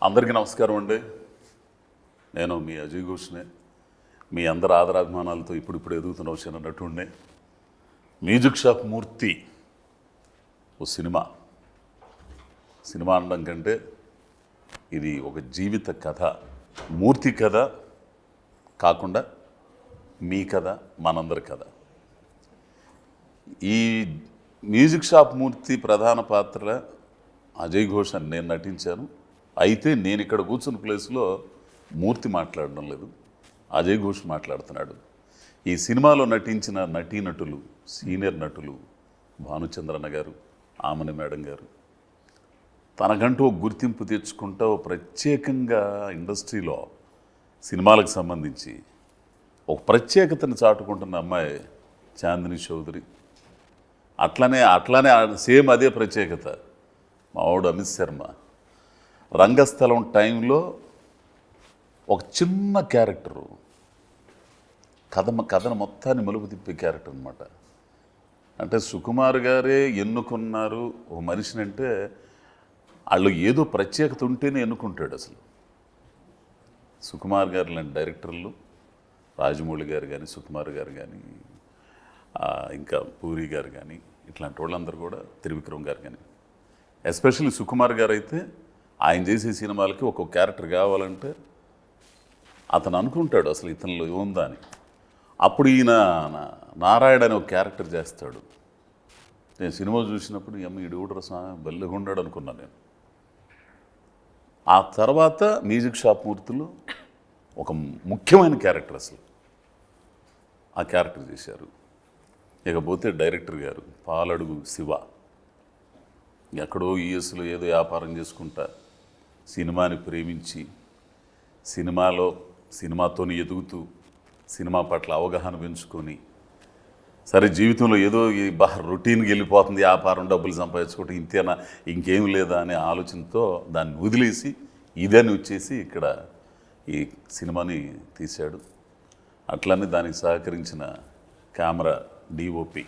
అందరికీ నమస్కారం అండి. నేను మీ అజయ్ ఘోష్నే. మీ అందరి ఆదరాభిమానాలతో ఇప్పుడు ఎదుగుతున్న వచ్చిన నటుడినే. మ్యూజిక్ షాప్ మూర్తి ఓ సినిమా అనడం కంటే ఇది ఒక జీవిత కథ. మూర్తి కథ కాకుండా మీ కథ, మనందరి కథ. ఈ మ్యూజిక్ షాప్ మూర్తి ప్రధాన పాత్ర అజయ్ ఘోష్ అని నేను నటించాను. అయితే నేను ఇక్కడ కూర్చున్న ప్లేస్లో మూర్తి మాట్లాడడం లేదు, అజయ్ ఘోష్ మాట్లాడుతున్నాడు. ఈ సినిమాలో నటించిన నటీనటులు, సీనియర్ నటులు భానుచంద్రన్న గారు, ఆమని మేడం గారు తనకంటూ గుర్తింపు తెచ్చుకుంటూ ప్రత్యేకంగా ఇండస్ట్రీలో సినిమాలకు సంబంధించి ఒక ప్రత్యేకతను చాటుకుంటున్న అమ్మాయి చాందిని చౌదరి. అట్లనే సేమ్ అదే ప్రత్యేకత మా వాడు అమిత్ శర్మ. రంగస్థలం టైంలో ఒక చిన్న క్యారెక్టరు కథను మొత్తాన్ని మలుపు తిప్పే క్యారెక్టర్ అనమాట. అంటే సుకుమార్ గారే ఎన్నుకున్నారు ఒక మనిషిని అంటే వాళ్ళు ఏదో ప్రత్యేకత ఉంటేనే ఎన్నుకుంటాడు. అసలు సుకుమార్ గారు లాంటి డైరెక్టర్లు, రాజమౌళి గారు కానీ, సుకుమార్ గారు కానీ, ఇంకా పూరి గారు కానీ, ఇట్లాంటి వాళ్ళందరూ కూడా, త్రివిక్రమ్ గారు కానీ, ఎస్పెషల్లీ సుకుమార్ గారు అయితే ఆయన చేసే సినిమాలకి ఒక్కొక్క క్యారెక్టర్ కావాలంటే అతను అనుకుంటాడు అసలు ఇతనిలో ఏముందా అని. అప్పుడు ఈయన నారాయణ అనే ఒక క్యారెక్టర్ చేస్తాడు. నేను సినిమా చూసినప్పుడు ఈడు కూడా స్వామి బల్లెగా ఉన్నాడు అనుకున్నాను నేను. ఆ తర్వాత మ్యూజిక్ షాప్ మూర్తులు ఒక ముఖ్యమైన క్యారెక్టర్, అసలు ఆ క్యారెక్టర్ చేశారు. ఇకపోతే డైరెక్టర్ గారు పాలడుగు శివ, ఎక్కడో యూఎస్లో ఏదో వ్యాపారం చేసుకుంటా సినిమాని ప్రేమించి సినిమాతోని ఎదుగుతూ సినిమా పట్ల అవగాహన పెంచుకొని, సరే జీవితంలో ఏదో ఈ రొటీన్కి వెళ్ళిపోతుంది, వ్యాపారం డబ్బులు సంపాదించుకుంటే ఇంతేనా, ఇంకేం లేదా అనే ఆలోచనతో దాన్ని వదిలేసి ఇదని వచ్చేసి ఇక్కడ ఈ సినిమాని తీశాడు. అట్లనే దానికి సహకరించిన కెమెరా డిఓపి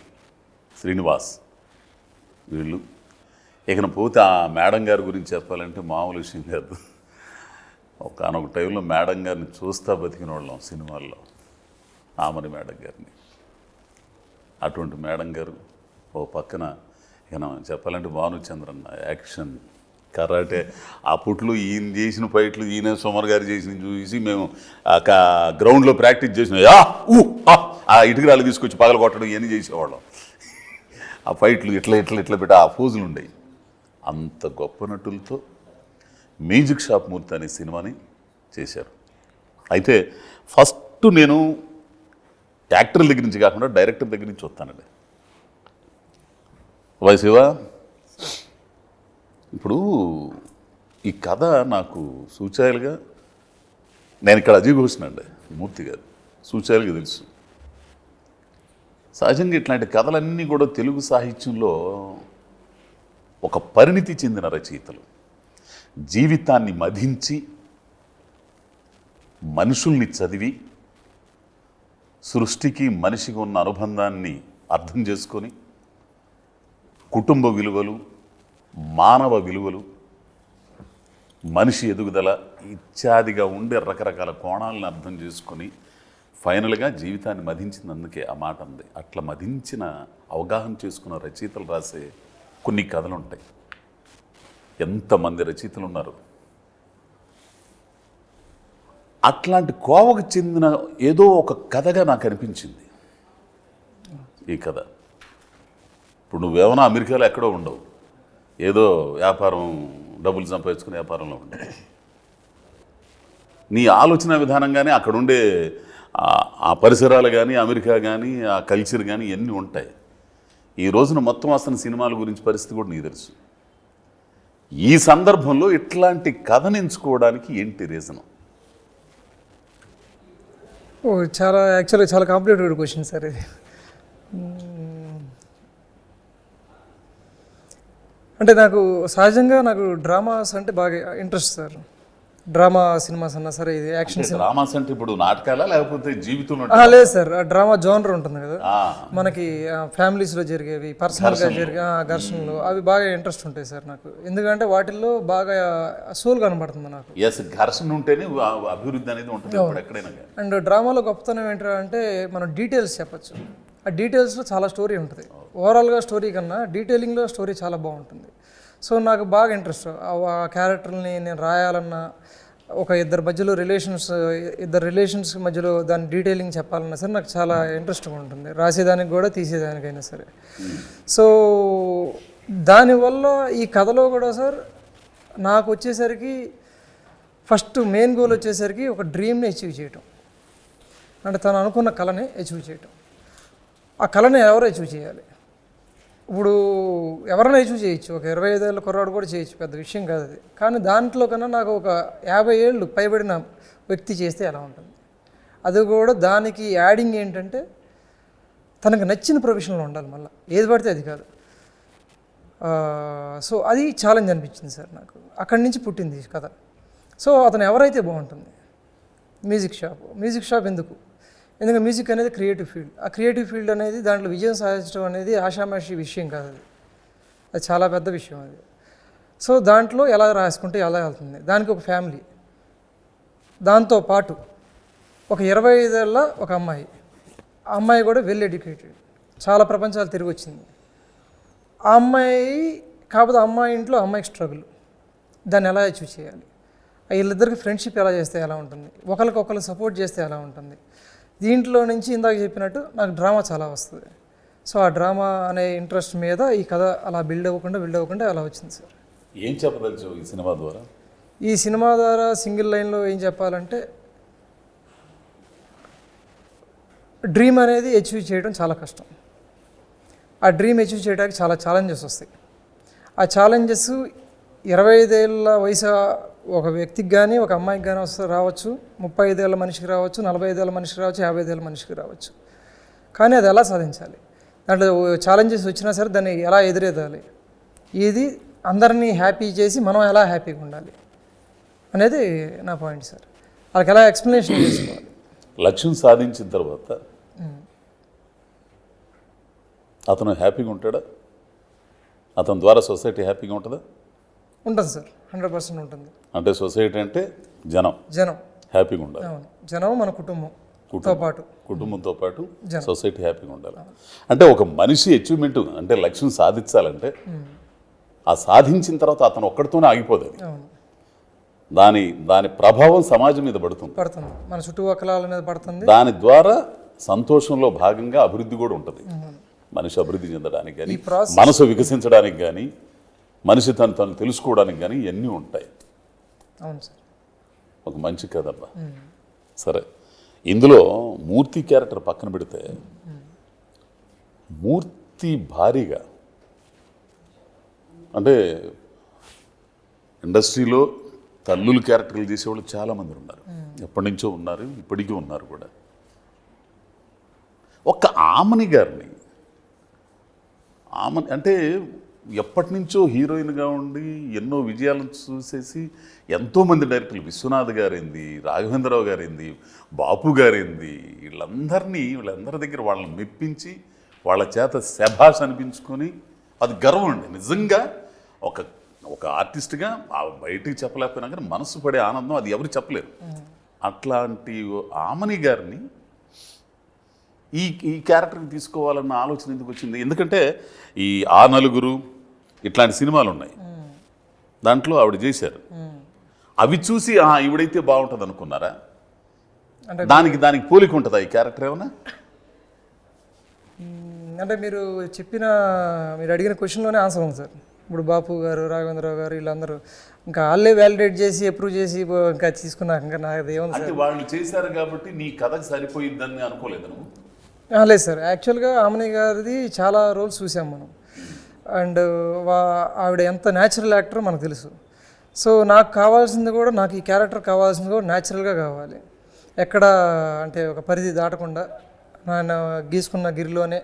శ్రీనివాస్, వీళ్ళు. ఇకన పోతే ఆ మేడం గారి గురించి చెప్పాలంటే మామూలు విషయం కాదు. ఒకనొక టైంలో మేడం గారిని చూస్తా బతికిన వాళ్ళం సినిమాల్లో, ఆమని మేడం గారిని. అటువంటి మేడం గారు ఓ పక్కన ఇక చెప్పాలంటే భానుచంద్రన్న యాక్షన్, కరాటే. అప్పట్లో ఈయన చేసిన ఫైట్లు, ఈయన సుమర్ గారు చేసిన చూసి మేము గ్రౌండ్లో ప్రాక్టీస్ చేసిన ఆ ఇటుకరాలు తీసుకొచ్చి పగల కొట్టడం ఇవన్నీ చేసేవాళ్ళం. ఆ ఫైట్లు ఇట్లా పెట్టి ఆ ఫోజులు ఉండేవి. అంత గొప్ప నటులతో మ్యూజిక్ షాప్ మూర్తి అనే సినిమాని చేశారు. అయితే ఫస్ట్ నేను యాక్టర్ల దగ్గర నుంచి కాకుండా డైరెక్టర్ దగ్గర నుంచి వస్తానండి. వై శివ, ఇప్పుడు ఈ కథ నాకు సూచాయలుగా, నేను ఇక్కడ అజయ్ ఘోష్నండి, మూర్తి గారు సూచాయలుగా తెలుసు. సహజంగా ఇట్లాంటి కథలన్నీ కూడా తెలుగు సాహిత్యంలో ఒక పరిణితి చెందిన రచయితలు జీవితాన్ని మధించి, మనుషుల్ని చదివి, సృష్టికి మనిషికి ఉన్న అనుబంధాన్ని అర్థం చేసుకొని, కుటుంబ విలువలు, మానవ విలువలు, మనిషి ఎదుగుదల ఇత్యాదిగా ఉండే రకరకాల కోణాలను అర్థం చేసుకొని ఫైనల్గా జీవితాన్ని మధించినందుకే ఆ మాట ఉంది. అట్లా మధించిన, అవగాహన చేసుకున్న రచయితలు రాసే కొన్ని కథలు ఉంటాయి. ఎంతమంది రచయితలు ఉన్నారు. అట్లాంటి కోవకు చెందిన ఏదో ఒక కథగా నాకు అనిపించింది ఈ కథ. ఇప్పుడు నువ్వేమన్నా అమెరికాలో ఎక్కడో ఉండవు, ఏదో వ్యాపారం, డబ్బులు సంపాదించుకునే వ్యాపారంలో ఉండవు. నీ ఆలోచన విధానంగానే అక్కడుండే ఆ పరిసరాలు కానీ, అమెరికా కానీ, ఆ కల్చర్ కానీ ఇవన్నీ ఉంటాయి. ఈ రోజున మొత్తం అసలు సినిమాల గురించి పరిస్థితి కూడా నీకు తెలుసు. ఈ సందర్భంలో ఇట్లాంటి కథను ఎంచుకోవడానికి ఏంటి రీజను? యాక్చువల్గా చాలా కాంప్లికేటెడ్ క్వశ్చన్ సార్ ఇది. అంటే నాకు సహజంగా డ్రామాస్ అంటే బాగా ఇంట్రెస్ట్ సార్. డ్రామా సినిమాస్ అన్నా సరే, ఇది యాక్షన్ సినిమా. డ్రామాస్ అంటే ఇప్పుడు నాటకాలా లేకపోతే జీవితంలో లేదు సార్, డ్రామా జోనర్ ఉంటుంది కదా ఆ, మనకి, ఫ్యామిలీస్లో జరిగేవి, పర్సనల్గా జరిగే ఘర్షణలు, అవి బాగా ఇంట్రెస్ట్ ఉంటాయి సార్ నాకు. ఎందుకంటే వాటిల్లో బాగా సోల్ కనబడుతుంది నాకు. ఎస్, ఘర్షణ ఉంటేనే అభివృద్ధి అనేది ఉంటుంది ఇప్పుడు ఎక్కడైనా కానీ. అండ్ డ్రామాలో గొప్పతనం ఏంటంటే మనం డీటెయిల్స్ చెప్పచ్చు. ఆ డీటెయిల్స్లో చాలా స్టోరీ ఉంటుంది. ఓవరాల్గా స్టోరీ కన్నా డీటెయిలింగ్లో స్టోరీ చాలా బాగుంటుంది. సో నాకు బాగా ఇంట్రెస్ట్ ఆ క్యారెక్టర్ని నేను రాయాలన్నా, ఒక ఇద్దరి రిలేషన్స్ మధ్యలో దాని డీటెయిలింగ్ చెప్పాలన్నా సరే నాకు చాలా ఇంట్రెస్ట్గా ఉంటుంది, రాసేదానికి కూడా తీసేదానికైనా సరే. సో దానివల్ల ఈ కథలో కూడా సార్ నాకు వచ్చేసరికి ఫస్ట్ మెయిన్ గోల్ వచ్చేసరికి ఒక డ్రీమ్ని అచీవ్ చేయటం, అంటే తను అనుకున్న కళని అచీవ్ చేయటం. ఆ కళని ఎవరు అచీవ్ చేయాలి? ఇప్పుడు ఎవరైనా అచీవ్ చేయొచ్చు, ఒక 25 ఏళ్ళ కుర్రాడు కూడా చేయొచ్చు, పెద్ద విషయం కాదు అది. కానీ దాంట్లో కన్నా నాకు ఒక 50 ఏళ్ళు పైబడిన వ్యక్తి చేస్తే ఎలా ఉంటుంది? అది కూడా దానికి యాడింగ్ ఏంటంటే తనకు నచ్చిన ప్రొఫెషన్లో ఉండాలి, మళ్ళీ ఏది పడితే అది కాదు. సో అది ఛాలెంజ్ అనిపించింది సార్ నాకు. అక్కడి నుంచి పుట్టింది ఈ కథ. సో అతను ఎవరైతే బాగుంటుంది? మ్యూజిక్ షాప్ ఎందుకు? ఎందుకంటే మ్యూజిక్ అనేది క్రియేటివ్ ఫీల్డ్. ఆ క్రియేటివ్ ఫీల్డ్ అనేది దాంట్లో విజయం సాధించడం అనేది ఆషామాషి విషయం కాదు, అది చాలా పెద్ద విషయం అది. సో దాంట్లో ఎలా రాసుకుంటే ఎలా వెళ్తుంది, దానికి ఒక ఫ్యామిలీ, దాంతోపాటు ఒక 25 ఏళ్ళ ఒక అమ్మాయి, ఆ అమ్మాయి కూడా వెల్ ఎడ్యుకేటెడ్, చాలా ప్రపంచాలు తిరిగి వచ్చింది ఆ అమ్మాయి. కాకపోతే అమ్మాయి ఇంట్లో అమ్మాయికి స్ట్రగుల్, దాన్ని ఎలా అచీవ్ చేయాలి, వీళ్ళిద్దరికి ఫ్రెండ్షిప్ ఎలా చేస్తే ఎలా ఉంటుంది, ఒకరికొకరు సపోర్ట్ చేస్తే ఎలా ఉంటుంది. దీంట్లో నుంచి ఇందాక చెప్పినట్టు నాకు డ్రామా చాలా వస్తుంది. సో ఆ డ్రామా అనే ఇంట్రెస్ట్ మీద ఈ కథ అలా బిల్డ్ అవ్వకుండా అలా వచ్చింది సార్. ఏం చెప్పదలుచు ఈ సినిమా ద్వారా? ఈ సినిమా ద్వారా సింగిల్ లైన్లో ఏం చెప్పాలంటే, డ్రీమ్ అనేది అచీవ్ చేయడం చాలా కష్టం. ఆ డ్రీమ్ అచీవ్ చేయడానికి చాలా ఛాలెంజెస్ వస్తాయి. ఆ ఛాలెంజెస్ 25 ఏళ్ళ వయసు ఒక వ్యక్తికి కానీ ఒక అమ్మాయికి కానీ రావచ్చు, 35 ఏళ్ళ మనిషికి రావచ్చు, 45 ఏళ్ళ మనిషికి రావచ్చు, 55 ఏళ్ళ మనిషికి రావచ్చు. కానీ అది ఎలా సాధించాలి, దాంట్లో ఛాలెంజెస్ వచ్చినా సరే దాన్ని ఎలా ఎదురేదాలి, ఇది అందరినీ హ్యాపీ చేసి మనం ఎలా హ్యాపీగా ఉండాలి అనేది నా పాయింట్ సార్. వాళ్ళకి ఎలా ఎక్స్ప్లెనేషన్ చేసుకోవాలి. లక్ష్యం సాధించిన తర్వాత అతను హ్యాపీగా ఉంటాడా? అతని ద్వారా సొసైటీ హ్యాపీగా ఉంటుందా? ఉంటుంది సార్, 100% ఉంటుంది. అంటే సొసైటీ అంటే జనం హ్యాపీగా ఉండాలి. అవును, జనం మన కుటుంబంతో పాటు సొసైటీ హ్యాపీగా ఉండాలి. అంటే ఒక మనిషి అచీవ్మెంట్ అంటే లక్ష్యం సాధించాలంటే ఆ సాధించిన తర్వాత అతను ఒక్కడితోనే ఆగిపోదు. దాని ప్రభావం సమాజం మీద పడుతుంది, మన చుట్టుపక్కల మీద పడుతుంది. దాని ద్వారా సంతోషంలో భాగంగా అభివృద్ధి కూడా ఉంటుంది. మనిషి అభివృద్ధి చెందడానికి కానీ, మనసు వికసించడానికి కానీ, మనిషి తను తెలుసుకోవడానికి కానీ ఇవన్నీ ఉంటాయి. అవును సార్, ఒక మంచి కథ అబ్బా. సరే, ఇందులో మూర్తి క్యారెక్టర్ పక్కన పెడితే, మూర్తి భారీగా అంటే ఇండస్ట్రీలో తల్లులు క్యారెక్టర్లు చేసేవాళ్ళు చాలామంది ఉన్నారు, ఎప్పటి నుంచో ఉన్నారు, ఇప్పటికీ ఉన్నారు కూడా. ఒక్క ఆమని గారిని అంటే ఎప్పటి నుంచో హీరోయిన్గా ఉండి ఎన్నో విజయాలను చూసేసి ఎంతోమంది డైరెక్టర్లు, విశ్వనాథ్ గారింది, రాఘవేంద్రరావు గారింది, బాపు గారింది, వీళ్ళందరి దగ్గర వాళ్ళని మెప్పించి వాళ్ళ చేత శభాష్ అనిపించుకొని అది గర్వం అండి నిజంగా. ఒక ఆర్టిస్ట్గా బయటికి చెప్పలేకపోయినా కానీ మనసు పడే ఆనందం అది ఎవరు చెప్పలేరు. అట్లాంటి ఆమని గారిని ఈ క్యారెక్టర్ని తీసుకోవాలన్న ఆలోచన ఎందుకు వచ్చింది? ఎందుకంటే ఈ ఆ నలుగురు ఇట్లాంటి సినిమాలు ఉన్నాయి, దాంట్లో ఆవిడ చేశారు. అవి చూసి ఈవిడైతే బాగుంటుంది అనుకున్నారా? దానికి పోలిక ఉంటుందా ఈ క్యారెక్టర్ ఏమన్నా? అంటే మీరు అడిగిన క్వశ్చన్లోనే ఆన్సర్ ఉంది సార్. ఇప్పుడు బాపు గారు, రాఘవేంద్రరావు గారు వీళ్ళందరూ ఇంకా వాళ్ళే వ్యాలిడేట్ చేసి అప్రూవ్ చేసి ఇంకా తీసుకున్నాక ఇంకా నాకు ఏముంది సార్. వాళ్ళు చేశారు కాబట్టి నీ కథకు సరిపోయిద్దని అనుకోలేదు నువ్వు? లేదు సార్, యాక్చువల్గా ఆమని గారిది చాలా రోల్స్ చూసాం మనం. అండ్ ఆవిడ ఎంత న్యాచురల్ యాక్టర్ మనకు తెలుసు. సో నాకు కావాల్సింది కూడా, నాకు ఈ క్యారెక్టర్ కావాల్సింది కూడా న్యాచురల్గా కావాలి. ఎక్కడ అంటే ఒక పరిధి దాటకుండా నేను గీసుకున్న గిరిలోనే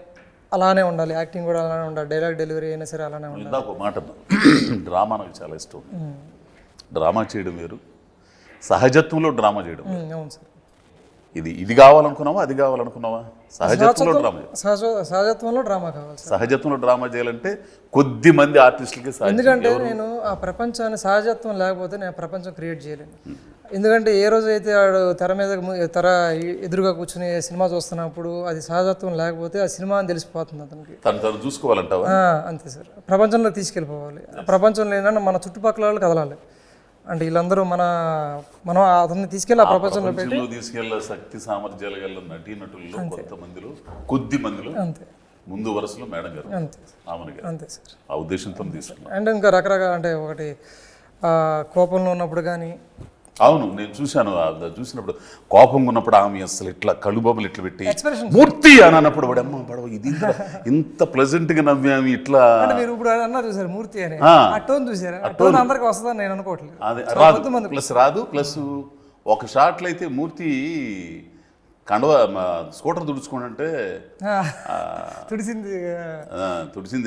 అలానే ఉండాలి, యాక్టింగ్ కూడా అలానే ఉండాలి, డైలాగ్ డెలివరీ అయినా సరే అలానే ఉండాలి. ఒక మాట, డ్రామా నాకు చాలా ఇష్టం. డ్రామా చేయడం వేరు, సహజత్వంలో డ్రామా చేయడం. అవును సార్. ఇది కావాలనుకున్నావా, అది కావాలనుకున్నావా? సహజత్వంలో డ్రామా. సహజత్వంలో డ్రామా కావాలి సార్. సహజత్వంలో డ్రామా చేయాలంటే కొద్ది మంది ఆర్టిస్టులకి సాధ్యం. ఎందుకంటే నేను ఆ ప్రపంచాన్ని సహజత్వం లేకపోతే నేను ప్రపంచం క్రియేట్ చేయలేను. ఎందుకంటే ఏ రోజు అయితే వాడు తెర మీద తెర ఎదురుగా కూర్చుని సినిమా చూస్తున్నప్పుడు అది సహజత్వం లేకపోతే ఆ సినిమా అని తెలిసిపోతుంది అతనికి. తను చూసుకోవాలంటావా? అంతే సార్. ప్రపంచంలో తీసుకెళ్ళిపోవాలి. ప్రపంచంలో ఏంటంటే మన చుట్టుపక్కల వాళ్ళు కదలాలి. అంటే వీళ్ళందరూ మనం అతన్ని తీసుకెళ్ళి ఆ ప్రపంచంలో పెట్టి తీసుకెళ్ళ శక్తి సామర్థ్యాలు గల నటీనటుల్లో కొంతమందిలో కొద్ది మందిలో అంతే ముందు వరుసలో మేడం గారు, అంతే ఆమెను గారు అంతే సార్. ఆ ఉద్దేశంతో తీసుకున్నాను. అండ్ ఇంకా రకరకాల అంటే ఒకటి కోపంలో ఉన్నప్పుడు కానీ. అవును, నేను చూసినప్పుడు కోపంగా ఉన్నప్పుడు ఆమె అసలు ఇట్లా కళ్ళుబాబులు ఇట్లా పెట్టి ఎక్స్ప్రెషన్ మూర్తి అని అన్నప్పుడు కూడా అమ్మ పడవ ఇది ఇంత ప్లెజెంట్ గా నవ్వామి ఇట్లా. అంటే మీరు ఇప్పుడు అన్నారు చూసారు మూర్తి అని, ఆ టోన్ చూసారు. ఆ టోన్ అందరికి వస్తుందని నేను అనుకోవట్లేదు. అది రాదు, ప్లస్ రాదు. ప్లస్ ఒక షాట్లో అయితే మూర్తి కండవ స్కూటర్ తుడుచుకోండి తుడిసింది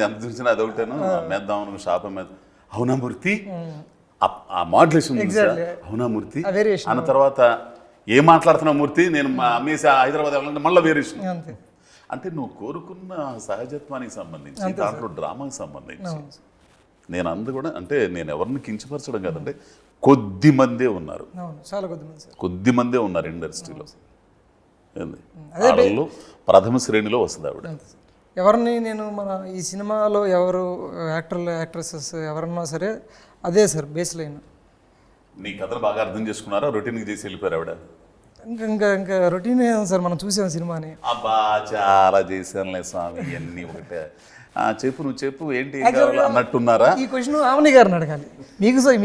ఎంత తుడిచినా అదొకటేను మేద్దాం షాప్ మీద. అవునా మూర్తి, ఆ మాడ్యులేషన్ అవునా మూర్తి అన్న తర్వాత ఏం మాట్లాడుతున్నావు మూర్తి, నేను అమ్మేసి హైదరాబాద్ వెళ్ళాలంటే మళ్ళీ వేరియేషన్. అంటే నువ్వు కోరుకున్న సహజత్వానికి సంబంధించి దాంట్లో డ్రామాకి సంబంధించి నేను కూడా అంటే నేను ఎవరిని కించపరచడం కాదంటే కొద్ది మందే ఉన్నారు, చాలా కొద్ది మందే ఉన్నారు ఇండస్ట్రీలో. వాళ్ళలో ప్రథమ శ్రేణిలో వస్తుంది ఆవిడ. ఎవరిని నేను మన ఈ సినిమాలో ఎవరు యాక్టర్లు యాక్ట్రెసెస్ ఎవరన్నా సరే అదే సార్ బేస్ లైన్. నీ కథను బాగా అర్థం చేసుకున్నారా, రొటీన్కి చేసి వెళ్ళిపోయారు ఆవిడ? ఇంకా రొటీన్ సార్, మనం చూసాం సినిమాని. అబ్బా చాలా చేశానులే స్వామి ఇవన్నీ ఒకటే. చెప్పు, నువ్వు చెప్పు ఏంటి అన్నట్టున్నారా? ఈ క్వశ్చన్ ఆమెని గారిని అడగాలి.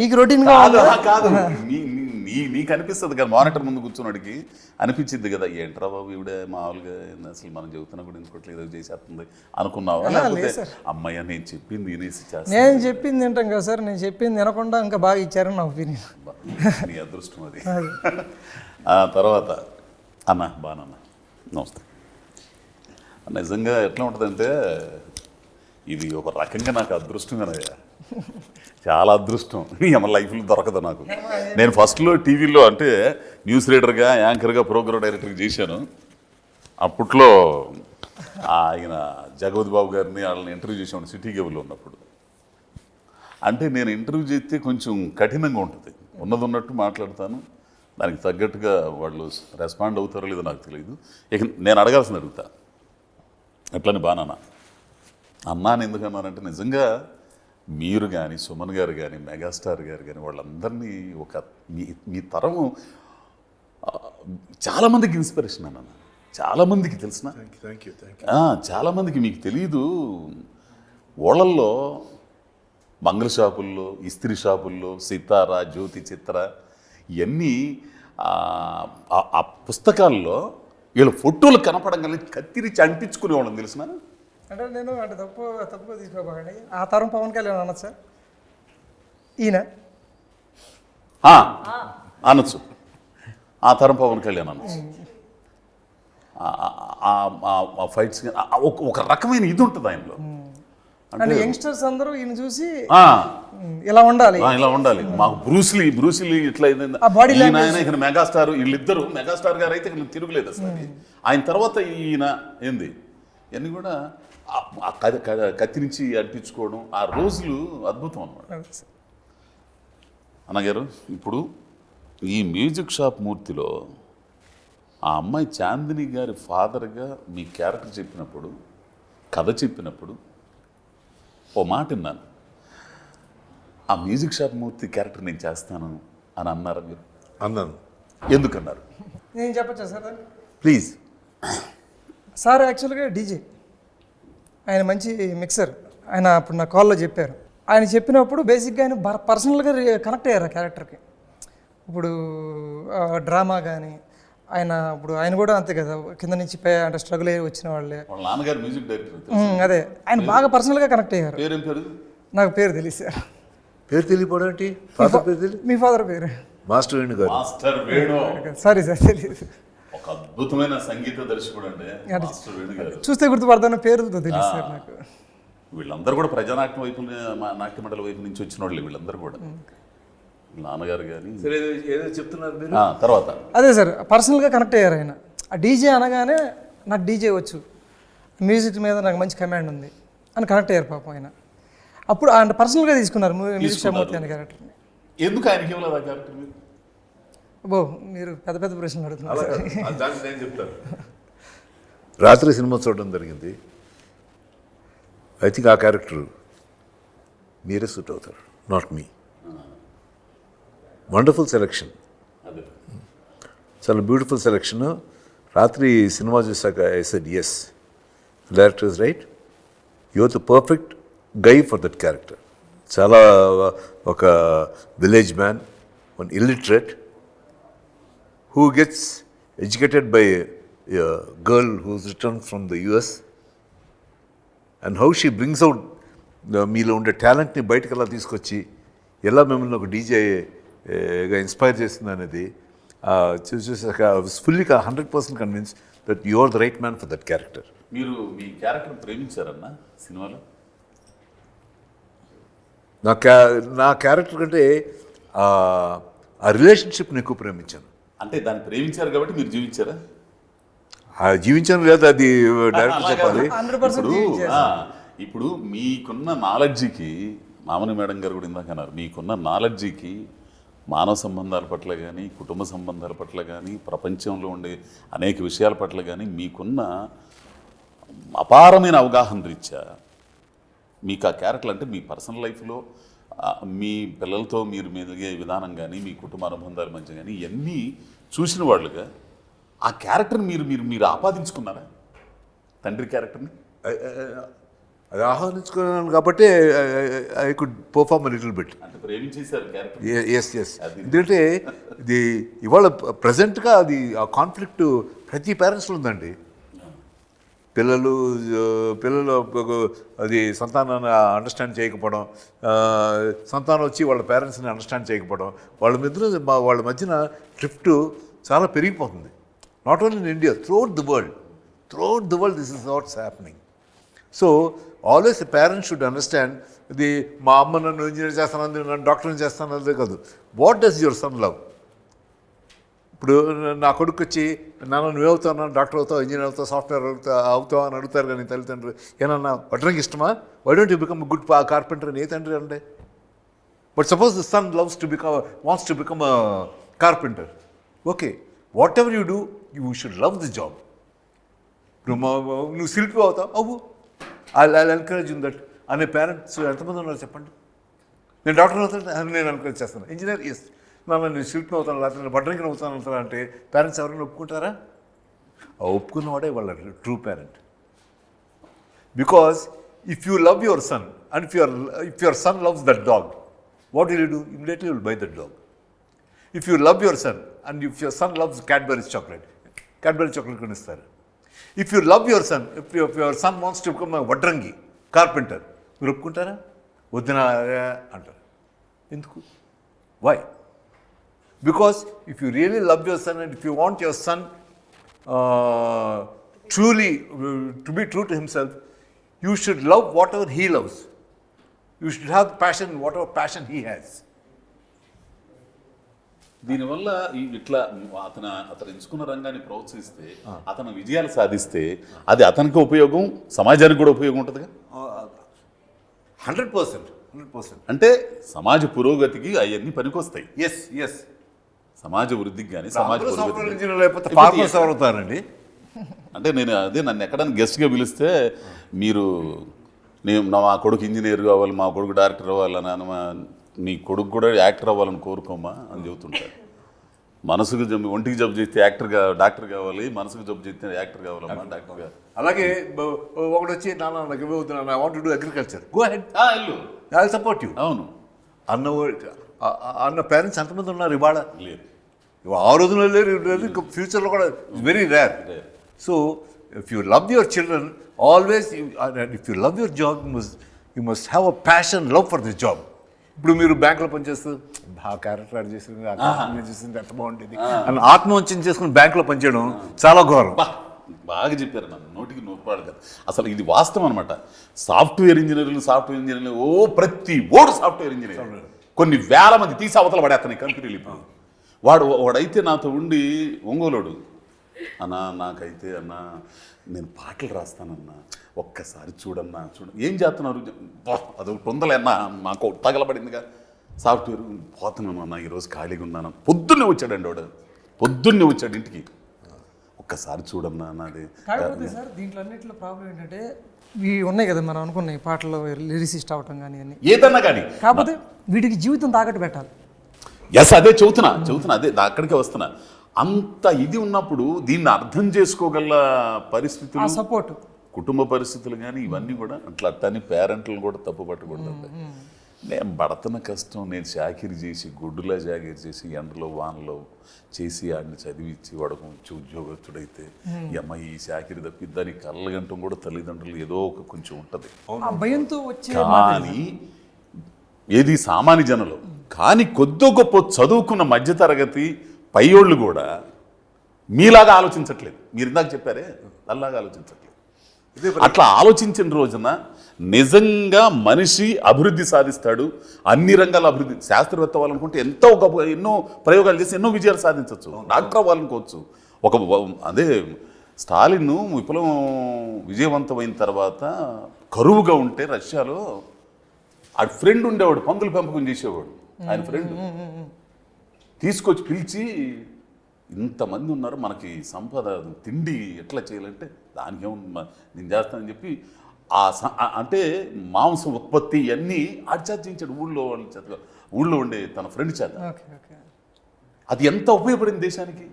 మీకు రొటీన్ కాదు, నీకు అనిపిస్తుంది కదా, మానిటర్ ముందు కూర్చున్నాడికి అనిపించింది కదా, ఏంట్రా బాబు ఇవిడే మామూలుగా అసలు మనం చెబుతున్నా కూడా ఇంకోట్లేదు ఏదో చేసేస్తుంది అనుకున్నావా? లేకపోతే అమ్మాయి నేను చెప్పింది వినేసి చేస్తా? నేను చెప్పింది వింటాం కదా సార్, నేను చెప్పింది వినకుండా ఇంకా బాగా ఇచ్చారని నా ఒపీనియన్. నీ అదృష్టం అది. తర్వాత అన్న బానన్న నమస్తే. నిజంగా ఎట్లా ఉంటుందంటే ఇది ఒక రకంగా నాకు అదృష్టంగానయ్యా, చాలా అదృష్టం. మన లైఫ్లో దొరకదు నాకు. నేను ఫస్ట్లో టీవీలో అంటే న్యూస్ రీడర్గా, యాంకర్గా, ప్రోగ్రామ్ డైరెక్టర్గా చేశాను. అప్పట్లో ఆయన జగవతి బాబు గారిని వాళ్ళని ఇంటర్వ్యూ చేసాను సిటీ కేబుల్లో ఉన్నప్పుడు. అంటే నేను ఇంటర్వ్యూ చేస్తే కొంచెం కఠినంగా ఉంటుంది, ఉన్నట్టు మాట్లాడతాను, దానికి తగ్గట్టుగా వాళ్ళు రెస్పాండ్ అవుతారో లేదో నాకు తెలియదు. ఇక నేను అడగాల్సింది అడుగుతా, ఎట్లని బానా అన్నాను. ఎందుకన్నానంటే నిజంగా మీరు కానీ, సుమన్ గారు కానీ, మెగాస్టార్ గారు కానీ వాళ్ళందరినీ ఒక మీ తరం చాలామందికి ఇన్స్పిరేషన్ అన్న, చాలామందికి తెలిసిన, చాలామందికి మీకు తెలీదు. ఓళ్ళల్లో మంగళ షాపుల్లో, ఇస్త్రీ షాపుల్లో సితార, జ్యోతి, చిత్ర ఇవన్నీ ఆ పుస్తకాల్లో వీళ్ళ ఫోటోలు కనపడంగానే కత్తిరించి అంటించుకునే వాళ్ళని తెలిసిన. అంటే నేను అంటే తప్పుగా తీసుకోబాకండి, ఆ తరం పవన్ కళ్యాణ్ అనొచ్చు సార్, ఈయన అనొచ్చు, ఆ తరం పవన్ కళ్యాణ్ అనొచ్చు. ఫైట్స్ ఒక రకమైన ఇది ఉంటుంది ఆయనలో. అంటే యంగ్స్టర్స్ అందరూ ఈయన చూసి ఇలా ఉండాలి, ఇలా ఉండాలి. మాకు బ్రూస్లీ ఇట్లా ఇక్కడ మెగాస్టార్, వీళ్ళిద్దరు మెగాస్టార్ గారు అయితే తిరుగులేదు అసలు. ఆయన తర్వాత ఈయన ఏంది ఇవన్నీ కూడా కత్తి నుంచి అంటించుకోవడం, ఆ రోజులు అద్భుతం అన్నమాట. అన్నగారు ఇప్పుడు ఈ మ్యూజిక్ షాప్ మూర్తిలో ఆ అమ్మాయి చాందిని గారి ఫాదర్గా మీ క్యారెక్టర్ చెప్పినప్పుడు, కథ చెప్పినప్పుడు ఓ మాట విన్నాను, ఆ మ్యూజిక్ షాప్ మూర్తి క్యారెక్టర్ నేను చేస్తాను అని అన్నారా మీరు? అన్నాను. ఎందుకన్నారు? నేను చెప్పచ్చా సార్? ప్లీజ్. సార్ యాక్చువల్గా డీజే, ఆయన మంచి మిక్సర్. ఆయన అప్పుడు నా కాల్లో చెప్పారు. ఆయన చెప్పినప్పుడు బేసిక్గా ఆయన పర్సనల్గా కనెక్ట్ అయ్యారు ఆ క్యారెక్టర్కి. ఇప్పుడు డ్రామా కానీ ఆయన కూడా అంతే కదా, కింద నుంచి అంటే స్ట్రగుల్ అయ్యి వచ్చిన వాళ్ళే. నాన్నగారు మ్యూజిక్ డైరెక్టర్. అదే ఆయన బాగా పర్సనల్గా కనెక్ట్ అయ్యారు. నాకు పేరు తెలియదు సార్. పేరు తెలియపోవడం ఏంటి? మీ ఫాదర్ పేరు మాస్టర్ వేణు గారు. మాస్టర్ వేణు. సారీ సార్, తెలియదు. ఒక అద్భుతమైన సంగీత దర్శకుడు అండి మాస్టర్ వేణు గారు. చూస్తే గుర్తుపడతాను, పేరుతో తెలియదు సార్ నాకు. వీళ్ళందరూ కూడా ప్రజానాట్యం వైపు, నాట్య మండలి వైపు నుంచి వచ్చిన వాళ్ళు వీళ్ళందరూ కూడా. నాన్నగారు కానీ సరే ఏదో చెప్తున్నారు మీరు. తర్వాత అదే సార్ పర్సనల్గా కనెక్ట్ అయ్యారు ఆయన. ఆ డీజే అనగానే నాకు డీజే వచ్చు, మ్యూజిక్ మీద నాకు మంచి కమాండ్ ఉంది అని కనెక్ట్ అయ్యారు పాపం ఆయన. అప్పుడు ఆయన పర్సనల్గా తీసుకున్నారు మ్యూజిక్ శర్మూర్తి అనే క్యారెక్టర్ని. ఎందుకు ఆయనకి ఇవ్వలేదు ఆ క్యారెక్టర్ మీరు? బో మీరు పెద్ద పెద్ద ప్రశ్నలు అడుగుతున్నారు సార్. దానికి నేను చెప్తాను. రాత్రి సినిమా చూడడం జరిగింది. ఐ థింక్ ఆ క్యారెక్టర్ మీరే సూట్ అవుతారు, నాట్ మీ. వండర్ఫుల్ సెలెక్షన్, అదే చాలా బ్యూటిఫుల్ సెలెక్షన్. రాత్రి సినిమా చూసాక I said yes, director is right, you are the perfect guy for that character. చాలా ఒక village man, one illiterate who gets educated by a girl who's returned from the US, and how she brings out మీలో ఉండే టాలెంట్ని బయటకు ఎలా తీసుకొచ్చి ఎలా మిమ్మల్ని ఒక డీజేగా ఇన్స్పైర్ చేస్తుంది అనేది చూసాక I was fully 100% convince that you are the right man for that character. మీరు మీ క్యారెక్టర్ ప్రేమించారన్న సినిమాలో? నా క్యారెక్టర్ కంటే ఆ రిలేషన్షిప్ని ఎక్కువ ప్రేమించాను. అంటే దాన్ని ప్రేమించారు కాబట్టి మీరు జీవించారా? జీవించాను లేదా అది డైరెక్టర్ చెప్పాలి. 100% ఇప్పుడు మీకున్న నాలెడ్జికి, మామని మేడం గారు కూడా ఇందాక అన్నారు, మీకున్న నాలెడ్జికి మానవ సంబంధాల పట్ల కానీ, కుటుంబ సంబంధాల పట్ల కానీ, ప్రపంచంలో ఉండే అనేక విషయాల పట్ల కానీ మీకున్న అపారమైన అవగాహన రీత్యా మీకు ఆ క్యారెక్టర్ అంటే మీ పర్సనల్ లైఫ్లో మీ పిల్లలతో మీరు మెలిగే విధానం కానీ, మీ కుటుంబ అనుబంధాల మధ్య కానీ ఇవన్నీ చూసిన వాళ్ళుగా ఆ క్యారెక్టర్ని మీరు ఆపాదించుకున్నారా? తండ్రి క్యారెక్టర్ని అది ఆహ్వానించుకున్నాను కాబట్టి I could perform a little bit. అంటే ప్రేమించేశారు క్యారెక్టర్. ఎస్ ఎందుకంటే ఇది ఇవాళ ప్రజెంట్గా అది ఆ కాన్ఫ్లిక్ట్ ప్రతి పేరెంట్స్లో ఉందండి. పిల్లలు అది సంతానాన్ని అండర్స్టాండ్ చేయకపోవడం, సంతానం వచ్చి వాళ్ళ పేరెంట్స్ని అండర్స్టాండ్ చేయకపోవడం, వాళ్ళ మధ్యన డ్రిఫ్ట్ చాలా పెరిగిపోతుంది. Not only in India, throughout the world this is what's happening. So always the parents should understand, ఇది మా అమ్మ నన్ను ఇంజనీర్ చేస్తానది, నన్ను డాక్టర్ని చేస్తానదే కాదు. What does your son love? ఇప్పుడు నా కొడుకు వచ్చి నాన్న నువ్వేవుతావు, డాక్టర్ అవుతావు, ఇంజనీర్ అవుతావు, సాఫ్ట్వేర్ అవుతావు అని అడుగుతారు కానీ తల్లిదండ్రులు, ఏమన్నా వడ్రంగి ఇష్టమా, why don't you become good carpenter అని ఏ తండ్రి అంటే. But suppose the son wants to become a carpenter, okay, whatever you do you should love the job. నువ్వు శిల్పి అవుతావు, అవ్వు, ఐ ఎన్కరేజ్ ఇన్ దట్ అనే పేరెంట్స్ ఎంతమంది ఉన్నారు చెప్పండి. నేను డాక్టర్ అవుతాను, నేను ఎన్కరేజ్ చేస్తాను. ఇంజనీర్, ఎస్, నేను శిల్పి అవుతాను, లేకపోతే వడ్రంగిని అవుతాను అవుతాను అంటే పేరెంట్స్ ఎవరైనా ఒప్పుకుంటారా? ఒప్పుకున్నవాడే వాళ్ళ true parent. Because if you love your son and if your son loves that dog, what will you do? Immediately will buy that dog. If you love your son and if your son loves Cadbury's chocolate కొనిస్తారు. If you love your son, if your son wants to become వడ్రంగి, carpenter, మీరు ఒప్పుకుంటారా? వద్దునా అంటారు. ఎందుకు? Why? Because if you really love your son and if you want your son truly to be true to himself, you should love whatever he loves. You should have passion, whatever passion he has. దీనివల్ల ఇట్లా అతను ఎంచుకున్న రంగాన్ని ప్రోత్సహిస్తే, అతను విజయాలు సాధిస్తే అది అతనికి ఉపయోగం, సమాజానికి కూడా ఉపయోగం ఉంటుందిగా. 100%. అంటే సమాజ పురోగతికి అవన్నీ పనికొస్తాయి. ఎస్ సమాజ వృద్ధికి కానీ, సమాజ పురోగతికి. లేకపోతే ఫార్మర్స్ అవుతారండి. అంటే నన్ను ఎక్కడైనా గెస్ట్గా పిలిస్తే మీరు మా కొడుకు ఇంజనీర్ కావాలి, మా కొడుకు డాక్టర్ అవ్వాలని, నీ కొడుకు కూడా యాక్టర్ అవ్వాలని కోరుకోమా అని చెబుతుంటారు. మనసుకు ఒంటికి జబ్బు చేస్తే డాక్టర్ కావాలి, మనసుకు జబ్బు చేస్తే యాక్టర్ కావాలమ్మా, డాక్టర్ కావాలి. అలాగే ఒకటి వచ్చి నాకు ఇవ్వవుతున్నాను, I want to do agriculture, go ahead, I will support you. అవును అన్న పేరెంట్స్ ఎంతమంది ఉన్నారు ఇవాళ? లేదు. ఆ రోజుల్లో లేరు, ఫ్యూచర్లో కూడా very rare. So if you love your children always, if you love your job you must have a passion, love for this job. ఇప్పుడు మీరు బ్యాంకులో పనిచేస్తూ ఆ క్యారెక్టర్ యాడ్ చేసింది, ఆ క్యారెక్టర్ చేసింది, ఎంత బాగుంటుంది అని ఆత్మవంచన చేసుకుని బ్యాంకులో పనిచేయడం చాలా ఘోరం. బాగా చెప్పారు, నన్ను నోటికి నూరుపాడు కదా. అసలు ఇది వాస్తవం అనమాట. సాఫ్ట్వేర్ ఇంజనీర్లు ప్రతి ఓడు సాఫ్ట్వేర్ ఇంజనీర్, కొన్ని వేల మంది తీసి అవతల పడేస్తాను కంపెనీలు ఇప్పుడు. వాడైతే నాతో ఉండి ఒంగోలుడు, అన్నా నాకైతే అన్నా నేను పాటలు రాస్తానన్నా, ఒక్కసారి చూడన్నా ఏం చేస్తున్నారు, అదొకటి ఉందలేన్నా మాకు తగలబడిందిగా సాఫ్ట్వేర్, పోతున్నాను అన్న ఈరోజు ఖాళీగా ఉన్నాను. పొద్దున్నే వచ్చాడండి వాడు, పొద్దున్నే వచ్చాడు ఇంటికి, ఒక్కసారి చూడన్నా అన్నది. కాకపోతే సార్ దీంట్లో అన్నింటిలో ప్రాబ్లం ఏంటంటే ఇవి ఉన్నాయి కదా మనం అనుకున్నాయి పాటల్లో లిరిసిస్ట్ అవటం కానీ అన్ని, ఏదన్నా కానీ, కాకపోతే వీటికి జీవితం తాకట్టు పెట్టాలి. ఎస్ అదే చెబుతున్నా అదే అక్కడికే వస్తున్నా. అంత ఇది ఉన్నప్పుడు దీన్ని అర్థం చేసుకోగల పరిస్థితులు, సపోర్ట్, కుటుంబ పరిస్థితులు కానీ ఇవన్నీ కూడా అట్లని పేరెంట్లు కూడా తప్పు పట్టకూడదు. నేను పడుతున్న కష్టం, నేను చాకిరి చేసి గుడ్డులా చాకిరి చేసి ఎండలో వానలో చేసి ఆడిని చదివించి వాడుకు మంచి ఉద్యోగస్తుడైతే ఈ అమ్మాయి ఈ చాకిరి తప్పిద్దని కళ్ళగంటం కూడా తల్లిదండ్రులు ఏదో ఒక కొంచెం ఉంటుంది. భయంతో వచ్చే కానీ ఏది సామాన్య జనులు కానీ కొద్దో గొప్ప చదువుకున్న మధ్యతరగతి పైయోళ్ళు కూడా మీలాగా ఆలోచించట్లేదు. మీరు ఇందాక చెప్పారే అలాగా ఆలోచించట్లేదు. అట్లా ఆలోచించిన రోజున నిజంగా మనిషి అభివృద్ధి సాధిస్తాడు. అన్ని రంగాల అభివృద్ధి, శాస్త్రవేత్త వాళ్ళనుకుంటే ఎన్నో ప్రయోగాలు చేసి ఎన్నో విజయాలు సాధించవచ్చు. డాక్టర్ వాళ్ళనుకోవచ్చు. అదే స్టాలిన్ విప్లవం విజయవంతమైన తర్వాత కరువుగా ఉంటే రష్యాలో ఆ ఫ్రెండ్ ఉండేవాడు, పందుల పెంపకం చేసేవాడు. ఆయన ఫ్రెండ్ తీసుకొచ్చి పిలిచి, ఇంతమంది ఉన్నారు మనకి సంపద తిండి ఎట్లా చేయాలంటే దానికి ఏమో నేను చేస్తానని చెప్పి అంటే మాంసం ఉత్పత్తి అన్నీ ఆచార్జించాడు ఊళ్ళో వాళ్ళ చేత, ఊళ్ళో ఉండే తన ఫ్రెండ్ చేత. అది ఎంత ఉపయోగపడింది దేశానికి.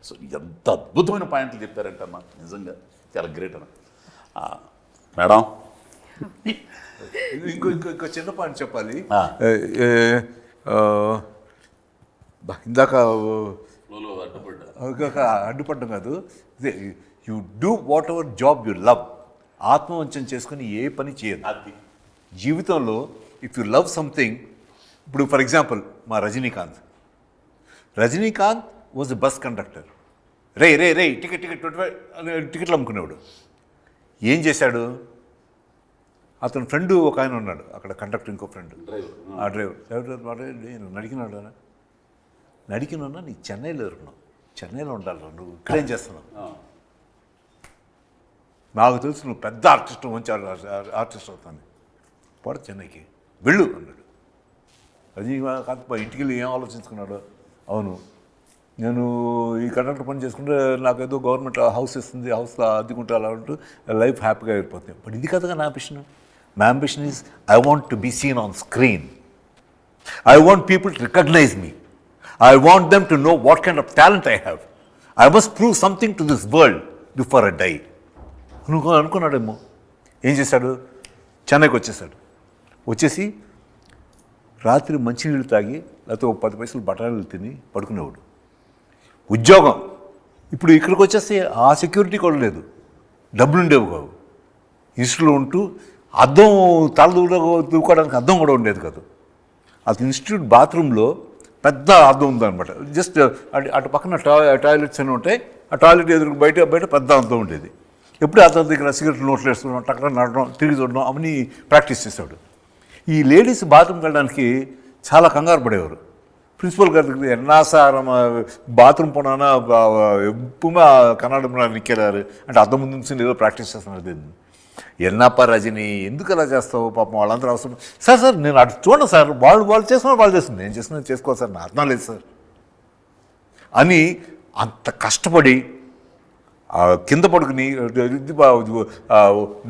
సో ఎంత అద్భుతమైన పాయింట్లు చెప్పారంట అన్న, నిజంగా చాలా గ్రేట్ అన్న. మేడం ఇంకో చిన్న పాయింట్ చెప్పాలి. ఇందాక అడ్డుపడ్డం కాదు, you do whatever job you love. ఆత్మవంచన చేసుకుని ఏ పని చేయదు జీవితంలో. ఇఫ్ యు లవ్ సంథింగ్, ఇప్పుడు ఫర్ ఎగ్జాంపుల్ మా Rajinikanth was a bus conductor. రే టికెట్లు అమ్ముకునేవాడు. ఏం చేశాడు, అతని ఫ్రెండ్ ఒక ఆయన ఉన్నాడు అక్కడ, కండక్టర్, ఇంకో ఫ్రెండ్, ఆ డ్రైవర్ నేను నడికినా నీ చెన్నైలో ఎరుకున్నావు, చెన్నైలో ఉండాలి, నువ్వు ఇక్కడేం చేస్తున్నావు, నాకు తెలుసు నువ్వు పెద్ద ఆర్టిస్ట్, మంచి ఆర్టిస్ట్ అవుతాను, పోడు చెన్నైకి వెళ్ళు అన్నాడు. రజనీకాంత్ ఇంటికి వెళ్ళి ఏం ఆలోచించుకున్నాడు, అవును నేను ఈ కండక్టర్ పని చేసుకుంటే నాకేదో గవర్నమెంట్ హౌస్ ఇస్తుంది, హౌస్లో అద్దెకుంటే అలా ఉంటూ లైఫ్ హ్యాపీగా అయిపోతుంది. బట్ ఇది కదగా నా ambition. My ambition is I want to be seen on screen. I want people to recognise me. I want them to know what kind of talent I have. I must prove something to this world before I die. అనుకున్నాడేమో. ఏం చేశాడు, చెన్నైకి వచ్చేసాడు. వచ్చేసి రాత్రి మంచినీళ్ళు తాగి లేకపోతే 10 పైసలు బఠానీలు తిని పడుకునేవాడు. ఉద్యోగం ఇప్పుడు ఇక్కడికి వచ్చేస్తే ఆ సెక్యూరిటీ కూడా లేదు, డబ్బులు ఉండేవి కావు. ఇన్స్టిట్యూట్లో ఉంటూ అద్దం తల దూకోవడానికి అద్దం కూడా ఉండేది కాదు. అది ఇన్స్టిట్యూట్ బాత్రూంలో పెద్ద అద్దం ఉందన్నమాట. జస్ట్ అటు పక్కన టాయిలెట్స్ అని ఉంటాయి, ఆ టాయిలెట్ ఎదురు బయట పెద్ద అద్దం ఉండేది. ఎప్పుడు అద్దం దగ్గర సిగరెట్ నోట్లు వేసుకోవడం, టక్కన నడడం, తిరిగి చూడడం అవన్నీ ప్రాక్టీస్ చేసేవాడు. ఈ లేడీస్ బాత్రూమ్కి వెళ్ళడానికి చాలా కంగారు పడేవారు. ప్రిన్సిపల్ గారి దగ్గర ఎన్నా సార్ బాత్రూమ్ పోనా ఎప్పుమా కన్నడ నిక్కెళ్ళారు అంటే అద్దం ముందు నుంచి ఏదో ప్రాక్టీస్ చేస్తున్నారు. ఎన్నప్ప రజని ఎందుకు అలా చేస్తావు, పాపం వాళ్ళందరూ అవసరం. సార్ నేను అటు చూడండి సార్, వాళ్ళు చేస్తున్నారు, వాళ్ళు చేస్తున్నారు, నేను చేస్తున్నా చేసుకోవాలి సార్, నా అర్థం లేదు సార్ అని అంత కష్టపడి కింద పడుకుని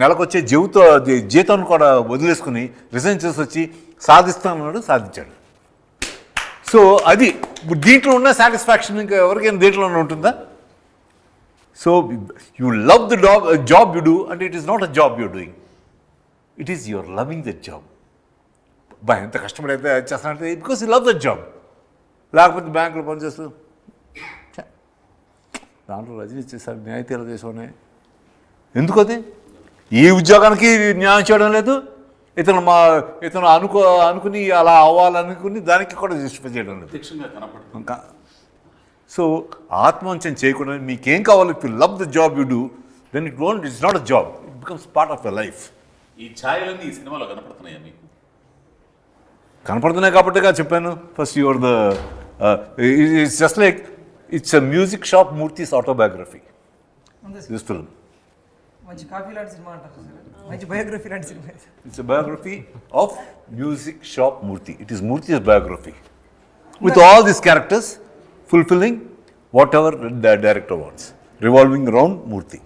నెలకొచ్చే జీతం కూడా వదిలేసుకుని రిజైన్ చేసి వచ్చి సాధిస్తానన్నాడు, సాధించాడు. సో అది దీంట్లో ఉన్న సాటిస్ఫాక్షన్ ఇంకా ఎవరికైనా దీంట్లోనే ఉంటుందా? So you love the job you do, and it is not a job you're doing. It is you're loving the job. ఎంత కష్టపడైతే చేస్తానంటే because you love the job. లేకపోతే బ్యాంకులో పనిచేస్తూ దాంట్లో రజనీ చేశారు, న్యాయతీలు చేసానే ఎందుకు అది ఈ ఉద్యోగానికి న్యాయం చేయడం లేదు, ఇతను అనుకుని అలా అవ్వాలనుకుని దానికి కూడా జస్టిఫై చేయడం లేదు. సో ఆత్మవంచన చేయకుండా మీకేం కావాలి, if you love the job you do then it's not a job, it becomes part of the life. ఈ ఛాయలన్నీ ఈ సినిమాలో కనపడుతున్నాయా మీకు? కనపడుతున్నాయి కాబట్టిగా చెప్పాను first your the it's just like it's a music shop Murthy's autobiography this film. మంచి కాఫీ లాంటి సినిమా అంటారు సార్, మంచి బయోగ్రఫీ లాంటి cinema. It's a biography of Music Shop Murthy. It is Murthy's biography. With all these characters fulfilling whatever the director wants. Revolving around Murthy.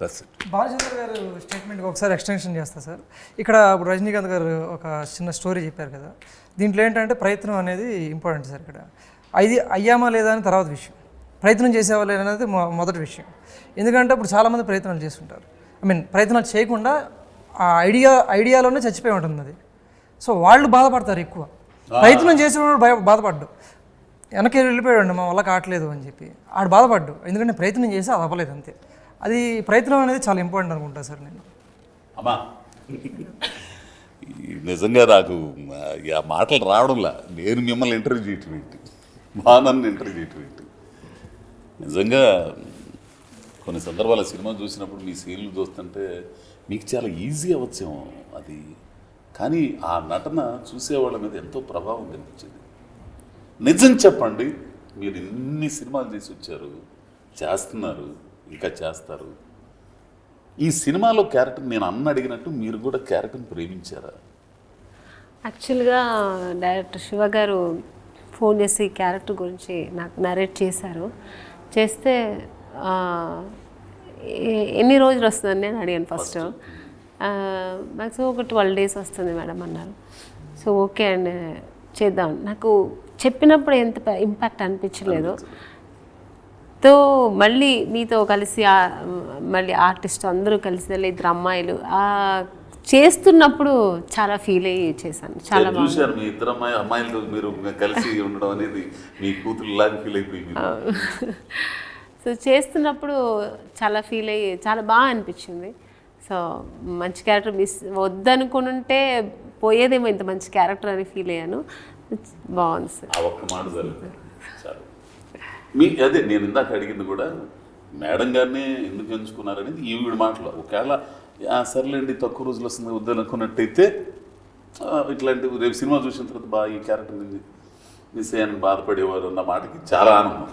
That's it. Balachandra గారు స్టేట్మెంట్కి ఒకసారి extension చేస్తా sir. ఇక్కడ ఇప్పుడు రజనీకాంత్ గారు ఒక చిన్న స్టోరీ చెప్పారు కదా, దీంట్లో ఏంటంటే ప్రయత్నం అనేది ఇంపార్టెంట్ సార్. ఇక్కడ అయ్యామా లేదా అని తర్వాత విషయం, ప్రయత్నం చేసేవాళ్ళు అనేది మొదటి విషయం. ఎందుకంటే ఇప్పుడు చాలామంది ప్రయత్నాలు చేస్తుంటారు, ప్రయత్నాలు చేయకుండా ఆ ఐడియాలోనే చచ్చిపోయి ఉంటుంది అది. సో వాళ్ళు బాధపడతారు ఎక్కువ, ప్రయత్నం చేసేవాడు బాధపడ్డు, వెనక్కి వెళ్ళిపోయాడు మా వల్ల కావట్లేదు అని చెప్పి ఆడు బాధపడ్డు, ఎందుకంటే ప్రయత్నం చేసి అది అవ్వలేదు అంతే. అది ప్రయత్నం అనేది చాలా ఇంపార్టెంట్ అనుకుంటా సార్ నేను. అమ్మా నిజంగా నాకు ఆ మాటలు రావడంలా, నేను మిమ్మల్ని ఇంటర్వ్యూ చేయటం ఏంటి, మా నన్ను ఇంటర్వ్యూ చేయటం ఏంటి. నిజంగా కొన్ని సందర్భాల సినిమా చూసినప్పుడు మీ సీన్లు చూస్తుంటే మీకు చాలా ఈజీ అవ్వచ్చేమో అది, కానీ ఆ నటన చూసేవాళ్ళ మీద ఎంతో ప్రభావం కనిపించింది. నిజం చెప్పండి, మీరు ఎన్ని సినిమాలు చేసి వచ్చారు, చేస్తున్నారు, ఇంకా చేస్తారు. ఈ సినిమాలో క్యారెక్టర్ నేను అడిగినట్టు మీరు కూడా క్యారెక్టర్ని ప్రేమించారా? యాక్చువల్గా డైరెక్టర్ శివ గారు ఫోన్ చేసి క్యారెక్టర్ గురించి నాకు నరేట్ చేశారు. చేస్తే ఎన్ని రోజులు వస్తుందని నేను అడిగాను ఫస్ట్. మ్యాక్సిమం ఒక 12 days వస్తుంది మేడం అన్నారు. సో ఓకే అండి చేద్దాం. నాకు చెప్పినప్పుడు ఎంత ఇంపాక్ట్ అనిపించలేదు. తో మళ్ళీ మీతో కలిసి మళ్ళీ ఆర్టిస్ట్ అందరూ కలిసి 2 అమ్మాయిలు చేస్తున్నప్పుడు చాలా ఫీల్ అయ్యి చేశాను. చాలా చూశారు మీ 2 అమ్మాయిలతో మీరు కలిసి ఉండడం అనేది మీ కూతురులాగా ఫీల్ అయిపోయింది. సో చేస్తున్నప్పుడు చాలా ఫీల్ అయ్యి చాలా బాగా అనిపించింది. సో మంచి క్యారెక్టర్ మిస్ వద్దనుకుంటే పోయేదేమో ఇంత మంచి క్యారెక్టర్ అని ఫీల్ అయ్యాను. బాగుంది సార్. ఆ ఒక్క మాట జరుగుతుంది చాలు. మీ అదే నేను ఇందాక అడిగింది కూడా మేడం గారిని ఎందుకు ఎంచుకున్నారనేది ఈవిడ మాటలో. ఒకవేళ సర్లేండి తక్కువ రోజులు వస్తుంది వద్దనుకున్నట్టయితే ఇట్లాంటి రేపు సినిమా చూసిన తర్వాత బాగా ఈ క్యారెక్టర్ మిస్ అయ్యాను బాధపడేవారు అన్న మాటకి చాలా ఆనందం.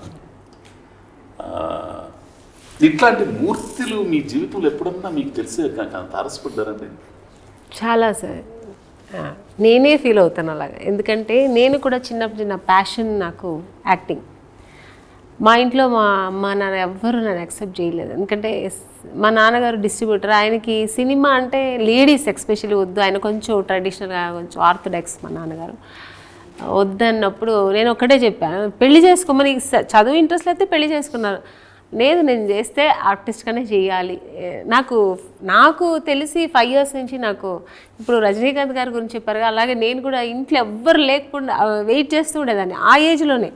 ఇట్లాంటి మూర్తులు మీ జీవితంలో ఎప్పుడన్నా మీకు తెలిసే తారసపడ్డారండి? చాలా సార్, నేనే ఫీల్ అవుతాను అలాగా. ఎందుకంటే నేను కూడా చిన్నప్పుడు నా ప్యాషన్ నాకు యాక్టింగ్. మా ఇంట్లో మా అమ్మ నాన్న ఎవ్వరూ నన్ను యాక్సెప్ట్ చేయలేదు. ఎందుకంటే మా నాన్నగారు డిస్ట్రిబ్యూటర్, ఆయనకి సినిమా అంటే లేడీస్ ఎస్పెషల్లీ వద్దు, ఆయన కొంచెం ట్రెడిషనల్గా కొంచెం ఆర్థోడాక్స్ మా నాన్నగారు. వద్దన్నప్పుడు నేను ఒకటే చెప్పాను, పెళ్లి చేసుకోమని. చదువు ఇంట్రెస్ట్ అయితే పెళ్లి చేసుకున్నారు. లేదు నేను చేస్తే ఆర్టిస్ట్గానే చేయాలి. నాకు తెలిసి 5 years నుంచి నాకు ఇప్పుడు రజనీకాంత్ గారి గురించి చెప్పారు, అలాగే నేను కూడా ఇంట్లో ఎవ్వరు లేకుండా వెయిట్ చేస్తూ ఉండేదాన్ని. ఆ ఏజ్లోనే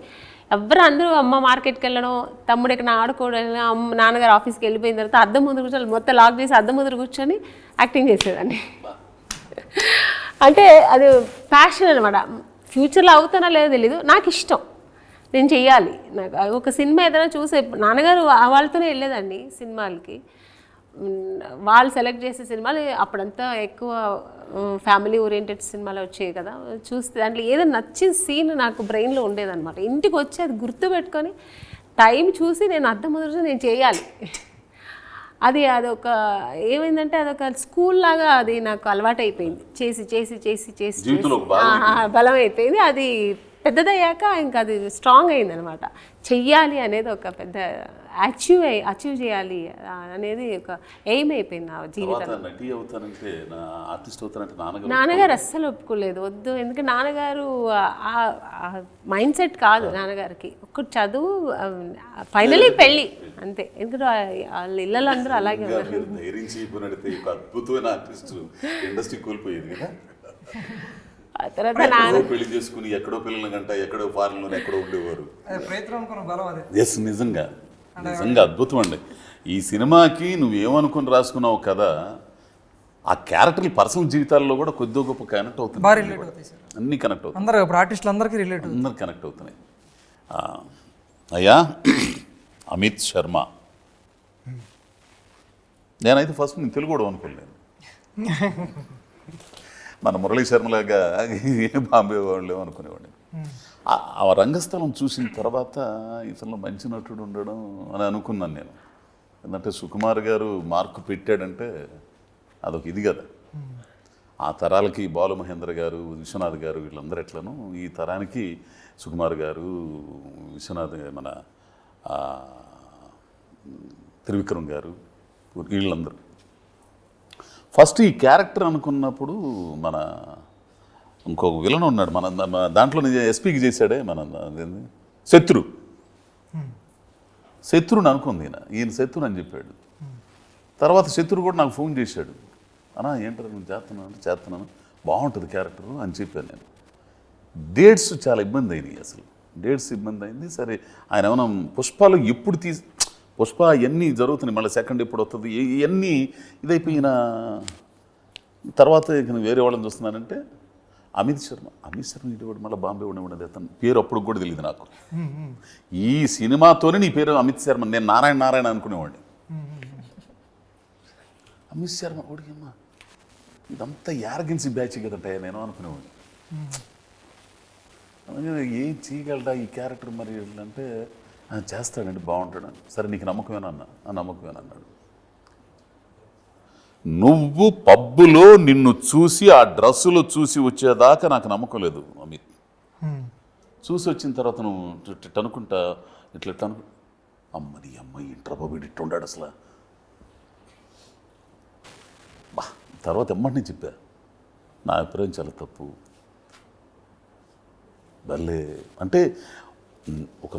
అందరూ అమ్మ మార్కెట్కి వెళ్ళడం, తమ్ముడు ఎక్కడ ఆడుకోవడం, నాన్నగారు ఆఫీస్కి వెళ్ళిపోయిన తర్వాత అద్దం ముందు కూర్చొని మొత్తం లాక్ చేసి అద్దం ముందు కూర్చొని యాక్టింగ్ చేసేదాన్ని. అంటే అది ప్యాషన్ అనమాట. ఫ్యూచర్లో అవుతానో లేదో తెలీదు, నాకు ఇష్టం, నేను చెయ్యాలి. నాకు ఒక సినిమా ఏదైనా చూసే నాన్నగారు వాళ్ళతోనే వెళ్ళేదండి సినిమాలకి. వాళ్ళు సెలెక్ట్ చేసే సినిమాలు అప్పుడంతా ఎక్కువ ఫ్యామిలీ ఓరియంటెడ్ సినిమాలు వచ్చాయి కదా, చూస్తే దాంట్లో ఏదో నచ్చిన సీన్ నాకు బ్రెయిన్లో ఉండేదన్నమాట. ఇంటికి వచ్చి అది గుర్తుపెట్టుకొని టైం చూసి నేను అర్థం మొదటి నేను చేయాలి. అదొక ఏమైందంటే అదొక స్కూల్ లాగా అది నాకు అలవాటు అయిపోయింది. చేసి చేసి చేసి చేసి బలం అయిపోయింది. అది పెద్దదయ్యాక ఇంకా అది స్ట్రాంగ్ అయింది అనమాట. చెయ్యాలి అనేది ఒక పెద్ద అచీవ్ చేయాలి అనేది ఒక ఎయిమ్ అయిపోయింది నా జీవితంలో. నాన్నగారు అస్సలు ఒప్పుకోలేదు, వద్దు. ఎందుకంటే నాన్నగారు మైండ్ సెట్ కాదు నాన్నగారికి. ఒక చదువు, ఫైనలీ పెళ్ళి అంతే. ఎందుకంటే వాళ్ళ ఇళ్ళలో అందరూ అలాగే ఉన్నారు. తర్వాత పెళ్లి చేసుకుని ఎక్కడో పిల్లల గంట ఎక్కడో ఫారెన్ లో ఎక్కడో ఉండేవారు. ఎస్, నిజంగా నిజంగా అద్భుతం అండి. ఈ సినిమాకి నువ్వేమనుకుని రాసుకున్నావు కదా, ఆ క్యారెక్టర్లు పర్సనల్ జీవితాల్లో కూడా కొద్దిగా గొప్ప కనెక్ట్ అవుతుంది. అన్ని కనెక్ట్ అవుతుంది. అందరు కనెక్ట్ అవుతున్నాయి. అయ్యా అమిత్ శర్మ, నేనైతే ఫస్ట్ నేను తెలుగు కూడా అనుకోలేను. మన మురళీ శర్మలాగా బాంబే వాళ్ళు అనుకునేవాడిని. ఆ రంగస్థలం చూసిన తర్వాత ఇతను మంచి నటుడు ఉండడం అని అనుకున్నాను నేను. ఎందుకంటే సుకుమార్ గారు మార్కు పెట్టాడంటే అదొక ఇది కదా. ఆ తరాలకి బాలు మహేంద్ర గారు, విశ్వనాథ్ గారు వీళ్ళందరూ ఎట్లను, ఈ తరానికి సుకుమార్ గారు, విశ్వనాథ్, మన త్రివిక్రమ్ గారు, వీళ్ళందరూ ఫస్ట్ ఈ క్యారెక్టర్ అనుకున్నప్పుడు మన ఇంకొక విలన్ ఉన్నాడు మన దాంట్లో ఎస్పీకి చేశాడే మన శత్రుని అనుకుంది ఈయన శత్రుని అని చెప్పాడు. తర్వాత శత్రు కూడా నాకు ఫోన్ చేశాడు, అన్నా ఏంటారు నేను చేస్తున్నాను బాగుంటుంది క్యారెక్టరు అని చెప్పాను నేను. డేట్స్ చాలా ఇబ్బంది అయినాయి, అసలు డేట్స్ ఇబ్బంది అయింది. సరే ఆయన ఏమైనా పుష్పాలు ఎప్పుడు పుష్ప ఇవన్నీ జరుగుతున్నాయి, మళ్ళీ సెకండ్ ఎప్పుడు వస్తుంది, ఇవన్నీ ఇదైపోయిన తర్వాత ఇక వేరే వాళ్ళని చూస్తున్నానంటే అమిత్ శర్మ ఇటు కూడా మళ్ళీ బాంబే ఉండేది, అతను పేరు అప్పుడు కూడా తెలియదు నాకు. ఈ సినిమాతోనే నీ పేరు అమిత్ శర్మ, నేను నారాయణ అనుకునేవాడిని. అమిత్ శర్మ ఒడిగమ్మ ఇదంతా యారగెన్సీ బ్యాచ్ కదంటే నేను అనుకునేవాడిని. ఏం చేయగలడా ఈ క్యారెక్టర్ మరి అంటే చేస్తాడండి బాగుంటాడు. సరే నీకు నమ్మకమేనన్నా, నమ్మకమేనన్నాడు. నువ్వు పబ్బులో నిన్ను చూసి ఆ డ్రెస్సులో చూసి వచ్చేదాకా నాకు నమ్మకం లేదు అమిత్. చూసి వచ్చిన తర్వాత నువ్వు ఇట్లా అనుకుంటా ఇట్లా అమ్మని అమ్మాయి ఇంటర్ వీడు ఇట్టు ఉండాడు అసలు. బా తర్వాత ఎమ్మటిని చెప్పా నా అభిప్రాయం చాలా తప్పు. భలే అంటే ఒక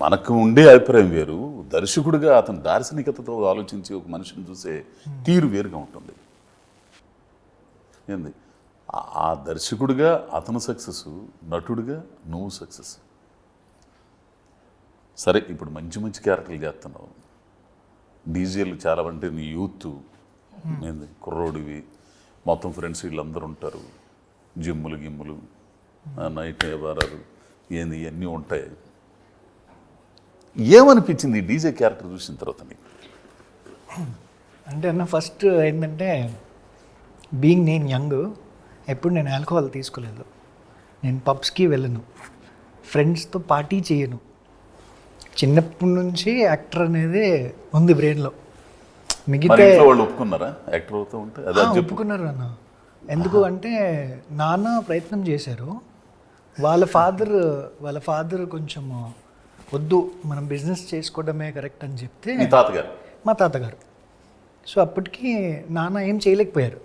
మనకు ఉండే అభిప్రాయం వేరు, దర్శకుడిగా అతను దార్శనికతతో ఆలోచించి ఒక మనిషిని చూసే తీరు వేరుగా ఉంటుంది. ఏంది ఆ దర్శకుడిగా అతను సక్సెస్, నటుడిగా నువ్వు సక్సెస్. సరే ఇప్పుడు మంచి మంచి క్యారెక్టర్లు చేస్తున్నావు, డీజేలు చాలా అంటే నీ యూత్ ఏంది కుర్రోడివి, మొత్తం ఫ్రెండ్స్ వీళ్ళందరూ ఉంటారు, జిమ్ములు నైట్ వ్యవహారాలు ఏంది ఇవన్నీ ఉంటాయి. ఏమనిపించింది ఈ డీజే క్యారెక్టర్ చూసిన తర్వాత నీకు? అంటే అన్న ఫస్ట్ ఏంటంటే బీయింగ్ నేను యంగ్, ఎప్పుడు నేను ఆల్కహాల్ తీసుకోలేదు, నేను పబ్స్కి వెళ్ళను, ఫ్రెండ్స్తో పార్టీ చేయను. చిన్నప్పటి నుంచి యాక్టర్ అనేది ఉంది బ్రెయిన్లో. మిగతా వాళ్ళు ఒప్పుకున్నారా యాక్టర్ అవుతూ ఉంటే? ఒప్పుకున్నారు అన్న. ఎందుకు అంటే నాన్న ప్రయత్నం చేశారు, వాళ్ళ ఫాదర్ కొంచెం వద్దు మనం బిజినెస్ చేసుకోవడమే కరెక్ట్ అని చెప్తే మా తాతగారు. సో అప్పటికి నాన్న ఏం చేయలేకపోయారు.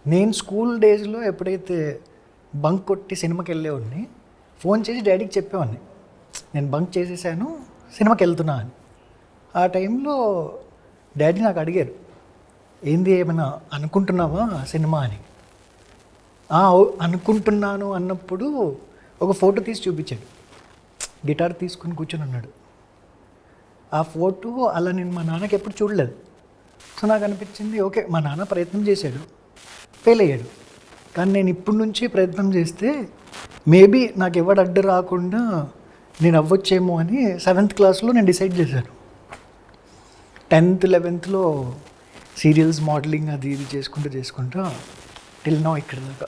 నేను స్కూల్ డేస్లో ఎప్పుడైతే బంక్ కొట్టి సినిమాకి వెళ్ళేవాడిని, ఫోన్ చేసి డాడీకి చెప్పేవాడిని నేను బంక్ చేసేసాను, సినిమాకి వెళ్తున్నా అని. ఆ టైంలో డాడీ నాకు అడిగారు, ఏంది ఏమైనా అనుకుంటున్నావా సినిమా అని. అనుకుంటున్నాను అన్నప్పుడు ఒక ఫోటో తీసి చూపించాడు, గిటార్ తీసుకుని కూర్చొని ఉన్నాడు. ఆ ఫోటో అలా నేను మా నాన్నకి ఎప్పుడు చూడలేదు. సో నాకు అనిపించింది ఓకే మా నాన్న ప్రయత్నం చేశాడు, ఫెయిల్ అయ్యాడు, కానీ నేను ఇప్పటి నుంచి ప్రయత్నం చేస్తే మేబీ నాకు ఎవడు అడ్డు రాకుండా నేను అవ్వచ్చేమో అని 7th క్లాస్లో నేను డిసైడ్ చేశాను. 10th 11thలో సీరియల్స్ మోడలింగ్ అది ఇది చేసుకుంటూ టిల్ నౌ ఇక్కడ దాకా.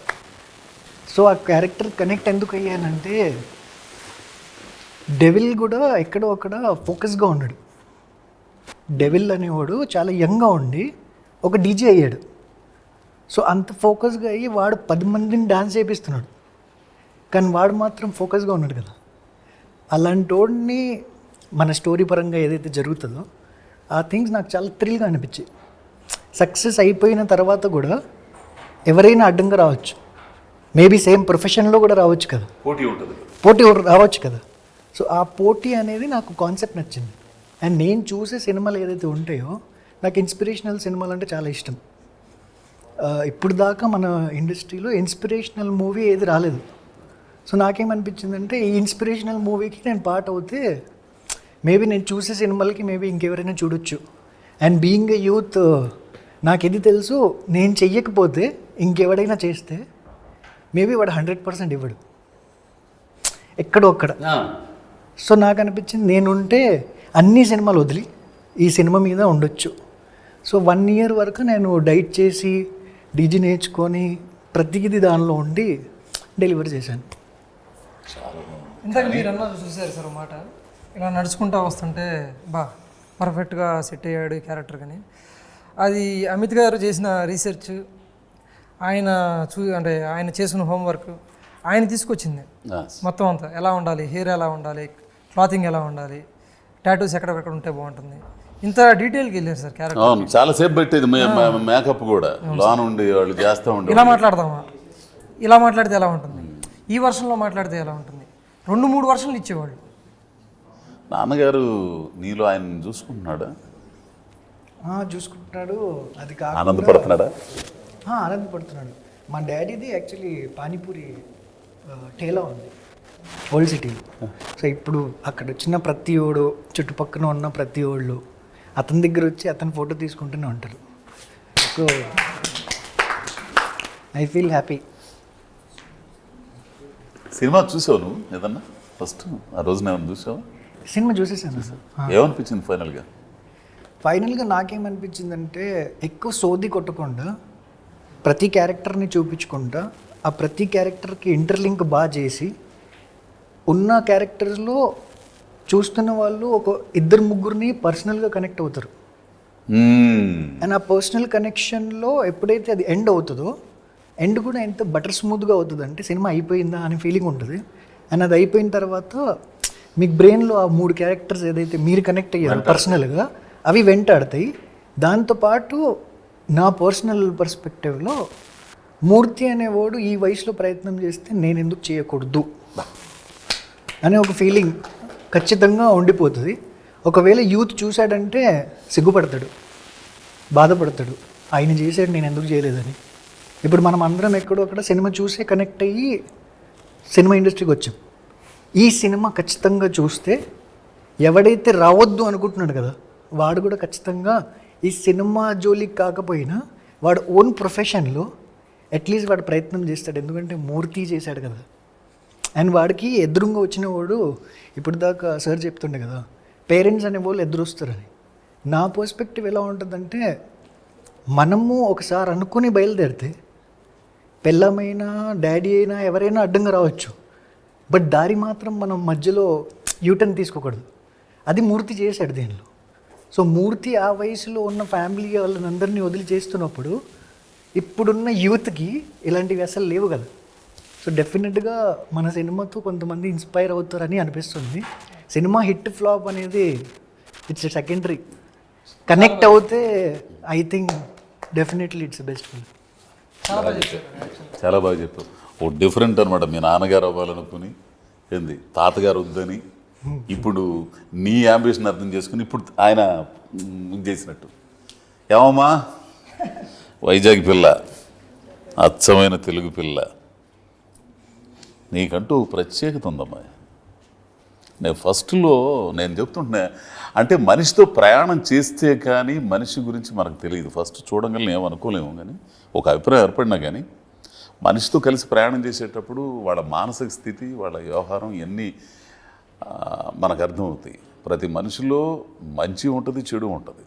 సో ఆ క్యారెక్టర్ కనెక్ట్ ఎందుకు అయ్యానంటే డెవిల్ కూడా ఎక్కడో అక్కడ ఫోకస్గా ఉన్నాడు. డెవిల్ అనేవాడు చాలా యంగ్గా ఉండి ఒక డీజే అయ్యాడు. సో అంత ఫోకస్గా అయ్యి వాడు 10 మందిని డాన్స్ చేపిస్తున్నాడు, కానీ వాడు మాత్రం ఫోకస్గా ఉన్నాడు కదా. అలాంటి వాడిని మన స్టోరీ పరంగా ఏదైతే జరుగుతుందో ఆ థింగ్స్ నాకు చాలా థ్రిల్గా అనిపించాయి. సక్సెస్ అయిపోయిన తర్వాత కూడా ఎవరైనా అడ్డంగా రావచ్చు, మేబీ సేమ్ ప్రొఫెషన్లో కూడా రావచ్చు కదా, పోటీ రావచ్చు కదా. సో ఆ పోటీ అనేది నాకు కాన్సెప్ట్ నచ్చింది. అండ్ నేను చూసే సినిమాలు ఏదైతే ఉంటాయో నాకు ఇన్స్పిరేషనల్ సినిమాలు అంటే చాలా ఇష్టం. ఇప్పుడు దాకా మన ఇండస్ట్రీలో ఇన్స్పిరేషనల్ మూవీ ఏది రాలేదు. సో నాకేమనిపించిందంటే ఈ ఇన్స్పిరేషనల్ మూవీకి నేను పార్ట్ అవుతే మేబీ నేను చూసే సినిమాలకి మేబీ ఇంకెవరైనా చూడొచ్చు. అండ్ బీయింగ్ ఎ యూత్ నాకు ఇది తెలుసు, నేను చెయ్యకపోతే ఇంకెవడైనా చేస్తే మేబీ వాడు 100% ఇవ్వడు ఎక్కడో అక్కడ. సో నాకు అనిపించింది నేనుంటే అన్ని సినిమాలు వదిలి ఈ సినిమా మీద ఉండొచ్చు. సో 1 year వరకు నేను డైట్ చేసి డీజీ నేర్చుకొని ప్రతిదీ దానిలో ఉండి డెలివరీ చేశాను. ఇందాక మీరు అన్న చూసారు సార్ మాట, ఇలా నడుచుకుంటూ వస్తుంటే పర్ఫెక్ట్గా సెట్ అయ్యాడు ఈ క్యారెక్టర్ కానీ, అది అమిత్ గారు చేసిన రీసెర్చ్, ఆయన అంటే ఆయన చేసిన హోంవర్క్ ఆయన తీసుకొచ్చింది మొత్తం అంతా. ఎలా ఉండాలి, హెయిర్ ఎలా ఉండాలి, క్లాతింగ్ ఎలా ఉండాలి, టాటూస్ ఎక్కడెక్కడ ఉంటే బాగుంటుంది, ఇంత డీటెయిల్కి వెళ్ళారు సార్ క్యారెక్టర్. అవును, చాలాసేపు పెట్టేది మేకప్ కూడా లోన్ ఉండి వాళ్ళు చేస్తూ ఉండే. ఇలా మాట్లాడదామా, ఇలా మాట్లాడితే ఎలా ఉంటుంది, ఈ వర్షన్లో మాట్లాడితే ఎలా ఉంటుంది, 2-3 వర్షన్లు ఇచ్చేవాళ్ళు. నాన్నగారు నీలో ఆయన చూసుకుంటున్నాడా, చూసుకుంటున్నాడు. అది కాక ఆనందపడుతున్నాడా? ఆనందపడుతున్నాడు. మా డాడీది యాక్చువల్లీ పానీపూరి టేలా ఉంది ఓల్డ్ సిటీలో. సో ఇప్పుడు అక్కడ వచ్చిన ప్రతి ఓడు, చుట్టుపక్కల ఉన్న ప్రతి ఓళ్ళు అతని దగ్గర వచ్చి అతని ఫోటో తీసుకుంటూనే ఉంటారు. So I feel happy. Cinema చూసావు నువ్వు ఏదన్నా ఫస్ట్ ఆ రోజున ఏమన్నా చూసావు? సినిమా చూసేసాను సార్. ఏమనిపించింది ఫైనల్గా నాకేమనిపించిందంటే, ఎక్కువ సోది కొట్టకుండా ప్రతి క్యారెక్టర్ని చూపించుకుంటా ఆ ప్రతి క్యారెక్టర్కి ఇంటర్లింక్ బాగా చేసి, ఉన్న క్యారెక్టర్స్లో చూస్తున్న వాళ్ళు ఒక 2-3 పర్సనల్గా కనెక్ట్ అవుతారు. అండ్ ఆ పర్సనల్ కనెక్షన్లో ఎప్పుడైతే అది ఎండ్ అవుతుందో, ఎండ్ కూడా ఎంత బటర్ స్మూత్గా అవుతుంది అంటే సినిమా అయిపోయిందా అనే ఫీలింగ్ ఉంటుంది. అండ్ అది అయిపోయిన తర్వాత మీకు బ్రెయిన్లో ఆ 3 క్యారెక్టర్స్ ఏదైతే మీరు కనెక్ట్ అయ్యారు పర్సనల్గా, అవి వెంటాడతాయి. దాంతోపాటు నా పర్సనల్ పర్స్పెక్టివ్లో మూర్తి అనేవాడు ఈ వయసులో ప్రయత్నం చేస్తే నేను ఎందుకు చేయకూడదు అనే ఒక ఫీలింగ్ ఖచ్చితంగా ఉండిపోతుంది. ఒకవేళ యూత్ చూశాడంటే సిగ్గుపడతాడు, బాధపడతాడు, ఆయన చేశాడు నేను ఎందుకు చేయలేదని. ఇప్పుడు మనం అందరం ఎక్కడో అక్కడ సినిమా చూసే కనెక్ట్ అయ్యి సినిమా ఇండస్ట్రీకి వచ్చాం. ఈ సినిమా ఖచ్చితంగా చూస్తే ఎవడైతే రావద్దు అనుకుంటున్నాడు కదా, వాడు కూడా ఖచ్చితంగా ఈ సినిమా జోలికి కాకపోయినా వాడు ఓన్ ప్రొఫెషన్లో అట్లీస్ట్ వాడు ప్రయత్నం చేస్తాడు. ఎందుకంటే మూర్తి చేశాడు కదా. అండ్ వాడికి ఎదురుగా వచ్చిన వాడు, ఇప్పుడు దాకా సార్ చెప్తుండే కదా, పేరెంట్స్ అనే వాళ్ళు ఎదురు వస్తారని. నా పర్స్పెక్టివ్ ఎలా ఉంటుందంటే, మనము ఒకసారి అనుకుని బయలుదేరితే పిల్లమైనా డాడీ అయినా ఎవరైనా అడ్డంగా రావచ్చు, బట్ దారి మాత్రం మనం మధ్యలో యూటర్న్ తీసుకోకూడదు. అది మూర్తి చేశాడు దీనిలో. సో మూర్తి ఆ వయసులో ఉన్న ఫ్యామిలీ వాళ్ళని అందరినీ వదిలి చేస్తున్నప్పుడు ఇప్పుడున్న యూత్కి ఇలాంటివి అసలు లేవు కదా. సో డెఫినెట్గా మన సినిమాతో కొంతమంది ఇన్స్పైర్ అవుతారని అనిపిస్తుంది. సినిమా హిట్ ఫ్లాప్ అనేది ఇట్స్ సెకండరీ. కనెక్ట్ అవుతే I think definitely it's best film. చాలా బాగా చెప్పావు. ఓ డిఫరెంట్ అనమాట. మీ నాన్నగారు అవ్వాలనుకుని ఏంది తాతగారు వద్దని, ఇప్పుడు నీ అంబిషన్ అర్థం చేసుకుని ఇప్పుడు ఆయన చేసినట్టు. ఏమమ్మా, వైజాగ్ పిల్ల, అచ్చమైన తెలుగు పిల్ల, నీకంటూ ప్రత్యేకత ఉందమ్మా. నేను ఫస్ట్లో నేను చెప్తుంటున్నా, అంటే మనిషితో ప్రయాణం చేస్తే కానీ మనిషి గురించి మనకు తెలియదు. ఫస్ట్ చూడగలని ఏమనుకోలేము, కానీ ఒక అభిప్రాయం ఏర్పడినా కానీ మనిషితో కలిసి ప్రయాణం చేసేటప్పుడు వాళ్ళ మానసిక స్థితి, వాళ్ళ వ్యవహారం ఇవన్నీ మనకు అర్థమవుతాయి. ప్రతి మనిషిలో మంచి ఉంటుంది, చెడు ఉంటుంది,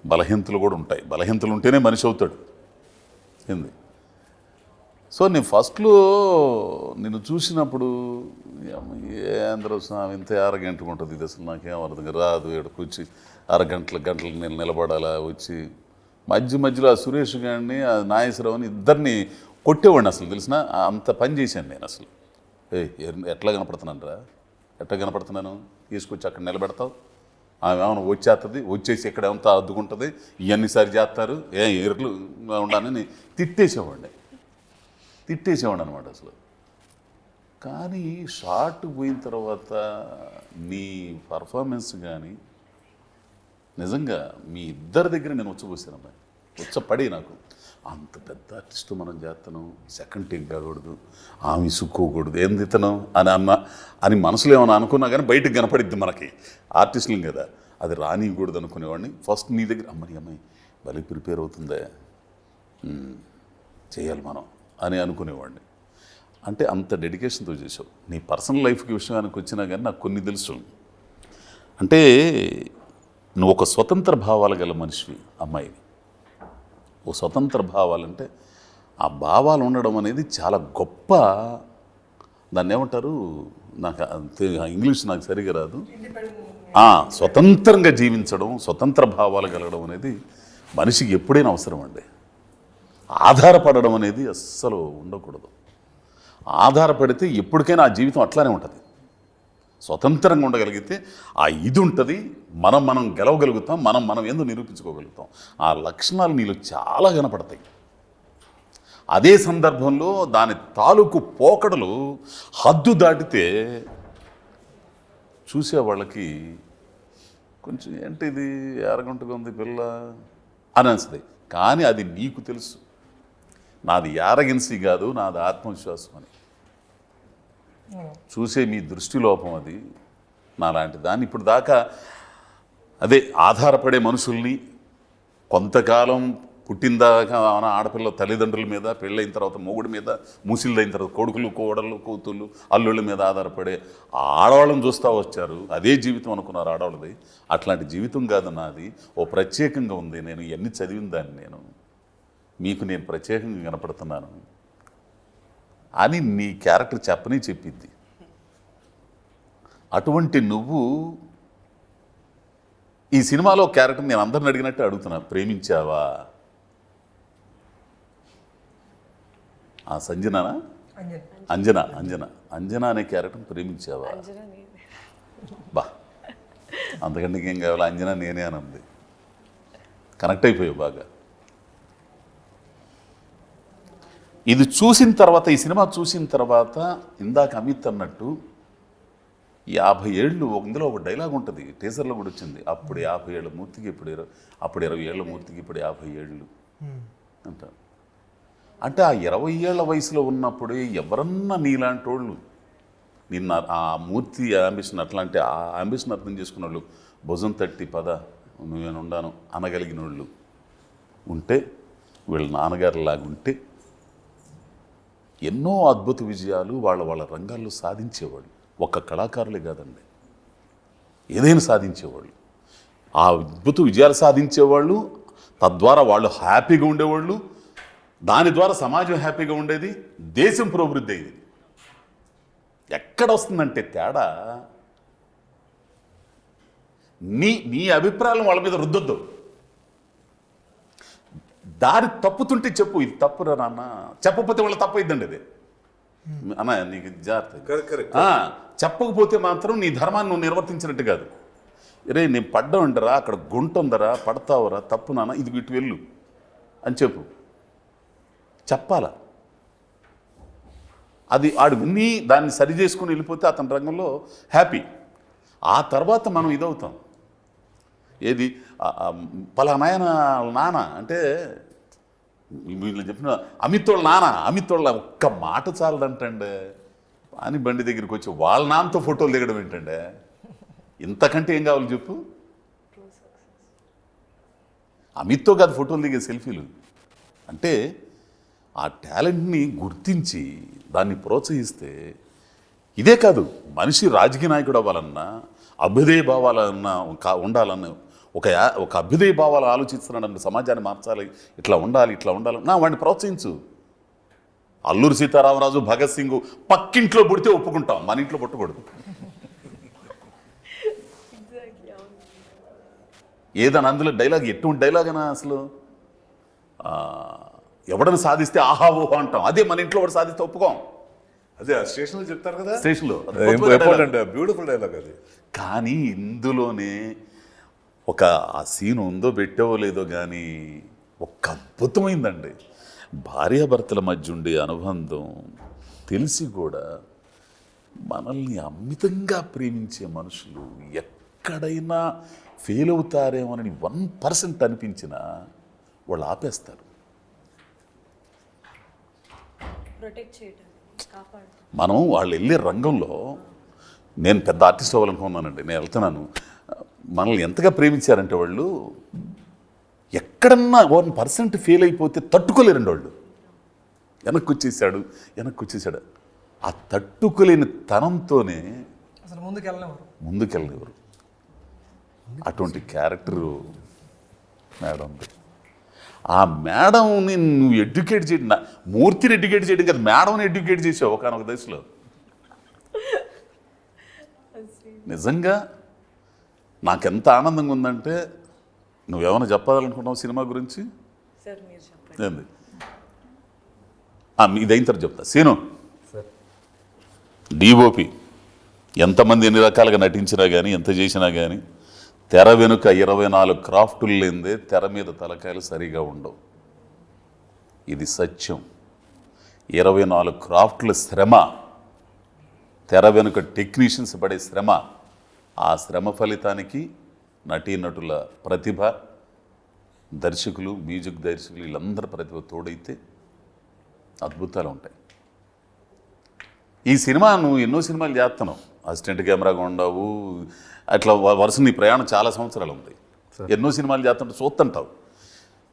బలహీనతలు కూడా ఉంటాయి. బలహీనతలు ఉంటేనే మనిషి అవుతాడు. ఏంది. సో నేను ఫస్ట్లో నేను చూసినప్పుడు ఏంద్ర స్వామి ఇంత అరగంటకు ఉంటుంది, ఇది అసలు నాకేం అర్థం రాదు. ఇక్కడికి వచ్చి గంటలకు నేను నిలబడాలా, వచ్చి మధ్యలో ఆ సురేష్ గారిని, ఆ నాగేశ్వరరావుని ఇద్దరిని కొట్టేవాడిని అసలు. తెలిసిన అంత పని చేశాను నేను అసలు. ఎట్లా కనపడుతున్నాను రా, ఎట్లా కనపడుతున్నాను, తీసుకొచ్చి అక్కడ నిలబెడతావు, ఆమె ఏమైనా వచ్చేస్తుంది, వచ్చేసి ఇక్కడ ఏమంతా అద్దుకుంటుంది, ఇవన్నీ సరి చేస్తారు, ఎరుకులు ఉండాలని తిట్టేసేవాడిని అనమాట అసలు. కానీ షార్ట్ పోయిన తర్వాత నీ పర్ఫార్మెన్స్ కానీ నిజంగా మీ ఇద్దరి దగ్గర నేను వచ్చబోసాను. వచ్చపడి నాకు అంత పెద్ద ఆర్టిస్టు మనం చేస్తాను, సెకండ్ టేక్ కాకూడదు, ఆమె ఇసుక్కోకూడదు, ఏంది ఇతను అని మనసులో ఏమైనా అనుకున్నా కానీ బయటకు కనపడిద్ది మనకి, ఆర్టిస్టులు కదా, అది రానియకూడదు అనుకునేవాడిని. ఫస్ట్ నీ దగ్గర అమ్మాయి భలే ప్రిపేర్ అవుతుందే, చేయాలి మనం అని అనుకునేవాడిని. అంటే అంత డెడికేషన్తో చేసావు. నీ పర్సనల్ లైఫ్కి విషయానికి వచ్చినా కానీ నాకు కొన్ని తెలుసు. అంటే నువ్వు ఒక స్వతంత్ర భావాలు గల మనిషివి అమ్మాయి. ఓ స్వతంత్ర భావాలంటే ఆ భావాలు ఉండడం అనేది చాలా గొప్ప, దాన్ని ఏమంటారు, నాకు ఇంగ్లీష్ నాకు సరిగా రాదు, స్వతంత్రంగా జీవించడం, స్వతంత్ర భావాలు కలగడం అనేది మనిషికి ఎప్పుడైనా అవసరం అండి. ఆధారపడడం అనేది అస్సలు ఉండకూడదు. ఆధారపడితే ఎప్పటికైనా ఆ జీవితం అట్లానే ఉంటుంది. స్వతంత్రంగా ఉండగలిగితే ఆ ఇది ఉంటుంది, మనం గెలవగలుగుతాం, మనం ఎందుకు నిరూపించుకోగలుగుతాం. ఆ లక్షణాలు నీలో చాలా కనపడతాయి. అదే సందర్భంలో దాని తాలూకు పోకడలు హద్దు దాటితే చూసే వాళ్ళకి కొంచెం ఏంటి ఇది అరగంటగా ఉంది పిల్ల అని అనిస్తుంది. కానీ అది నీకు తెలుసు, నాది యారగెన్సీ కాదు, నాది ఆత్మవిశ్వాసం అని. చూసే మీ దృష్టి లోపం అది. నాలాంటి దాన్ని ఇప్పుడు దాకా అదే ఆధారపడే మనుషుల్ని కొంతకాలం పుట్టిందాకా ఆడపిల్ల తల్లిదండ్రుల మీద, పెళ్ళైన తర్వాత మొగుడి మీద, ముసిళ్ళైన తర్వాత కొడుకులు, కోడళ్ళు, కూతుళ్ళు, అల్లుళ్ళ మీద ఆధారపడే ఆడవాళ్ళని చూస్తూ వచ్చారు. అదే జీవితం అనుకున్నారు ఆడవాళ్ళది. అట్లాంటి జీవితం కాదు నాది, ఓ ప్రత్యేకంగా ఉంది. నేను ఇవన్నీ చదివిన దాన్ని మీకు నేను ప్రత్యేకంగా కనపడుతున్నాను అని నీ క్యారెక్టర్ చెప్పింది. అటువంటి నువ్వు ఈ సినిమాలో క్యారెక్టర్ నేను అందరిని అడిగినట్టు అడుగుతున్నా, ప్రేమించావా? ఆ సంజనానా? అంజనా అనే క్యారెక్టర్ ప్రేమించావా? బా, అంతకంటే ఇంకేం కావాలి, అంజనా నేనే అని ఉంది. కనెక్ట్ అయిపోయావు బాగా. ఇది చూసిన తర్వాత, ఈ సినిమా చూసిన తర్వాత ఇందాక అమిత్ అన్నట్టు 50 ఏళ్ళు, ఇందులో ఒక డైలాగ్ ఉంటుంది, టీజర్లో కూడా వచ్చింది. అప్పుడు 50 ఏళ్ళ మూర్తికి అప్పుడు 20 ఏళ్ళ మూర్తికి ఇప్పుడు 50 ఏళ్ళు అంటారు. అంటే ఆ 20 ఏళ్ల వయసులో ఉన్నప్పుడు ఎవరన్నా నీలాంటి వాళ్ళు, నిన్న ఆ మూర్తి అంబిషన్, అట్లాంటి ఆ అంబిషన్ అర్థం చేసుకున్న వాళ్ళు, భుజం తట్టి పద నేను ఉండాను అనగలిగిన వాళ్ళు ఉంటే, వీళ్ళ నాన్నగారిలాగా ఉంటే ఎన్నో అద్భుత విజయాలు వాళ్ళ రంగాల్లో సాధించేవాళ్ళు. ఒక్క కళాకారులే కాదండి, ఏదైనా సాధించేవాళ్ళు. ఆ అద్భుత విజయాలు సాధించేవాళ్ళు, తద్వారా వాళ్ళు హ్యాపీగా ఉండేవాళ్ళు, దాని ద్వారా సమాజం హ్యాపీగా ఉండేది, దేశం పురోభివృద్ధి అయ్యేది. ఎక్కడ వస్తుందంటే తేడా, నీ అభిప్రాయాలను వాళ్ళ మీద రుద్దొద్దు. దారి తప్పుతుంటే చెప్పు, ఇది తప్పురా నాన్న, చెప్పకపోతే వాళ్ళ తప్పు అయిద్దండి అది అన్న, నీకు జాగ్రత్త. చెప్పకపోతే మాత్రం నీ ధర్మాన్ని నువ్వు నిర్వర్తించినట్టు కాదు. రే నేను పడ్డా ఉండరా, అక్కడ గుంట ఉందరా, పడతావరా, తప్పు నాన్న, ఇది ఇటు వెళ్ళు అని చెప్పాలా. అది ఆడు విని దాన్ని సరి చేసుకుని వెళ్ళిపోతే అతని రంగంలో హ్యాపీ. ఆ తర్వాత మనం ఇదవుతాం, ఏది పలానాయన నాన్న అంటే, వీళ్ళు చెప్పిన అమిత్ వాళ్ళ ఒక్క మాట చాలదంటండే అని బండి దగ్గరికి వచ్చి వాళ్ళ నాన్నతో ఫోటోలు దిగడం ఏంటండే, ఇంతకంటే ఏం కావాలి చెప్పు. అమిత్తో కాదు ఫోటోలు దిగే సెల్ఫీలు. అంటే ఆ టాలెంట్ని గుర్తించి దాన్ని ప్రోత్సహిస్తే, ఇదే కాదు, మనిషి రాజకీయ నాయకుడు అవ్వాలన్నా, అభ్యుదయ భావాలన్నా ఉండాలన్న ఒక అభ్యుదయ భావాలు ఆలోచిస్తున్నాడు, సమాజాన్ని మార్చాలి, ఇట్లా ఉండాలి నా వాడిని ప్రోత్సహించు. అల్లూరి సీతారామరాజు, భగత్ సింగ్ పక్కింట్లో పుడితే ఒప్పుకుంటాం, మన ఇంట్లో పుట్టకూడదు. ఏదన్నా అందులో డైలాగ్, ఎటువంటి డైలాగ్ అయినా అసలు ఎవడని సాధిస్తే ఆహా ఓహో అంటాం, అదే మన ఇంట్లో వాడు సాధిస్తే ఒప్పుకోం. అదే స్టేషన్లో చెప్తారు కదా, స్టేషన్లో బ్యూటిఫుల్ డైలాగ్ అది. కానీ ఇందులోనే ఆ సీన్ ఉందో పెట్టావో లేదో కానీ ఒక అద్భుతమైందండి. భార్యాభర్తల మధ్య ఉండే అనుబంధం తెలిసి కూడా మనల్ని అమితంగా ప్రేమించే మనుషులు ఎక్కడైనా ఫెయిల్ అవుతారేమోనని 1% అనిపించినా వాళ్ళు ఆపేస్తారు. మనం వాళ్ళు వెళ్ళే రంగంలో, నేను పెద్ద ఆర్టిస్ట్ అవ్వాలనుకున్నానండి, నేను వెళ్తున్నాను, మనల్ని ఎంతగా ప్రేమించారంటే వాళ్ళు ఎక్కడన్నా 1% ఫెయిల్ అయిపోతే తట్టుకోలేరండి వాళ్ళు. వెనక్కి వచ్చేసాడు. ఆ తట్టుకోలేని తనంతోనే అసలు ముందుకెళ్ళనివ్వరు. అటువంటి క్యారెక్టరు మేడం. ఆ మేడంని నువ్వు ఎడ్యుకేట్ చేయడం, మూర్తిని ఎడ్యుకేట్ చేయడం కదా, మేడంని ఎడ్యుకేట్ చేసావు ఒకనొక దశలో. నిజంగా నాకెంత ఆనందంగా ఉందంటే, నువ్వేమైనా చెప్పాలనుకుంటున్నావు సినిమా గురించి? ఏంది ఇది అయిన తర్వాత చెప్తా. సీను, డిఓపి ఎంతమంది ఎన్ని రకాలుగా నటించినా కానీ, ఎంత చేసినా కానీ, తెర వెనుక 24 క్రాఫ్టులు లేనిదే తెర మీద తలకాయలు సరిగా ఉండవు. ఇది సత్యం. 24 క్రాఫ్టుల శ్రమ, తెర వెనుక టెక్నీషియన్స్ పడే శ్రమ, ఆ శ్రమ ఫలితానికి నటీనటుల ప్రతిభ, దర్శకులు, మ్యూజిక్ దర్శకులు, వీళ్ళందరి ప్రతిభ తోడైతే అద్భుతాలు ఉంటాయి. ఈ సినిమా నువ్వు ఎన్నో సినిమాలు చేస్తున్నావు, అసిస్టెంట్ కెమెరాగా ఉండవు, అట్లా వరుస నీ ప్రయాణం చాలా సంవత్సరాలు ఉంది. ఎన్నో సినిమాలు చేస్తుంటే చూస్తుంటావు.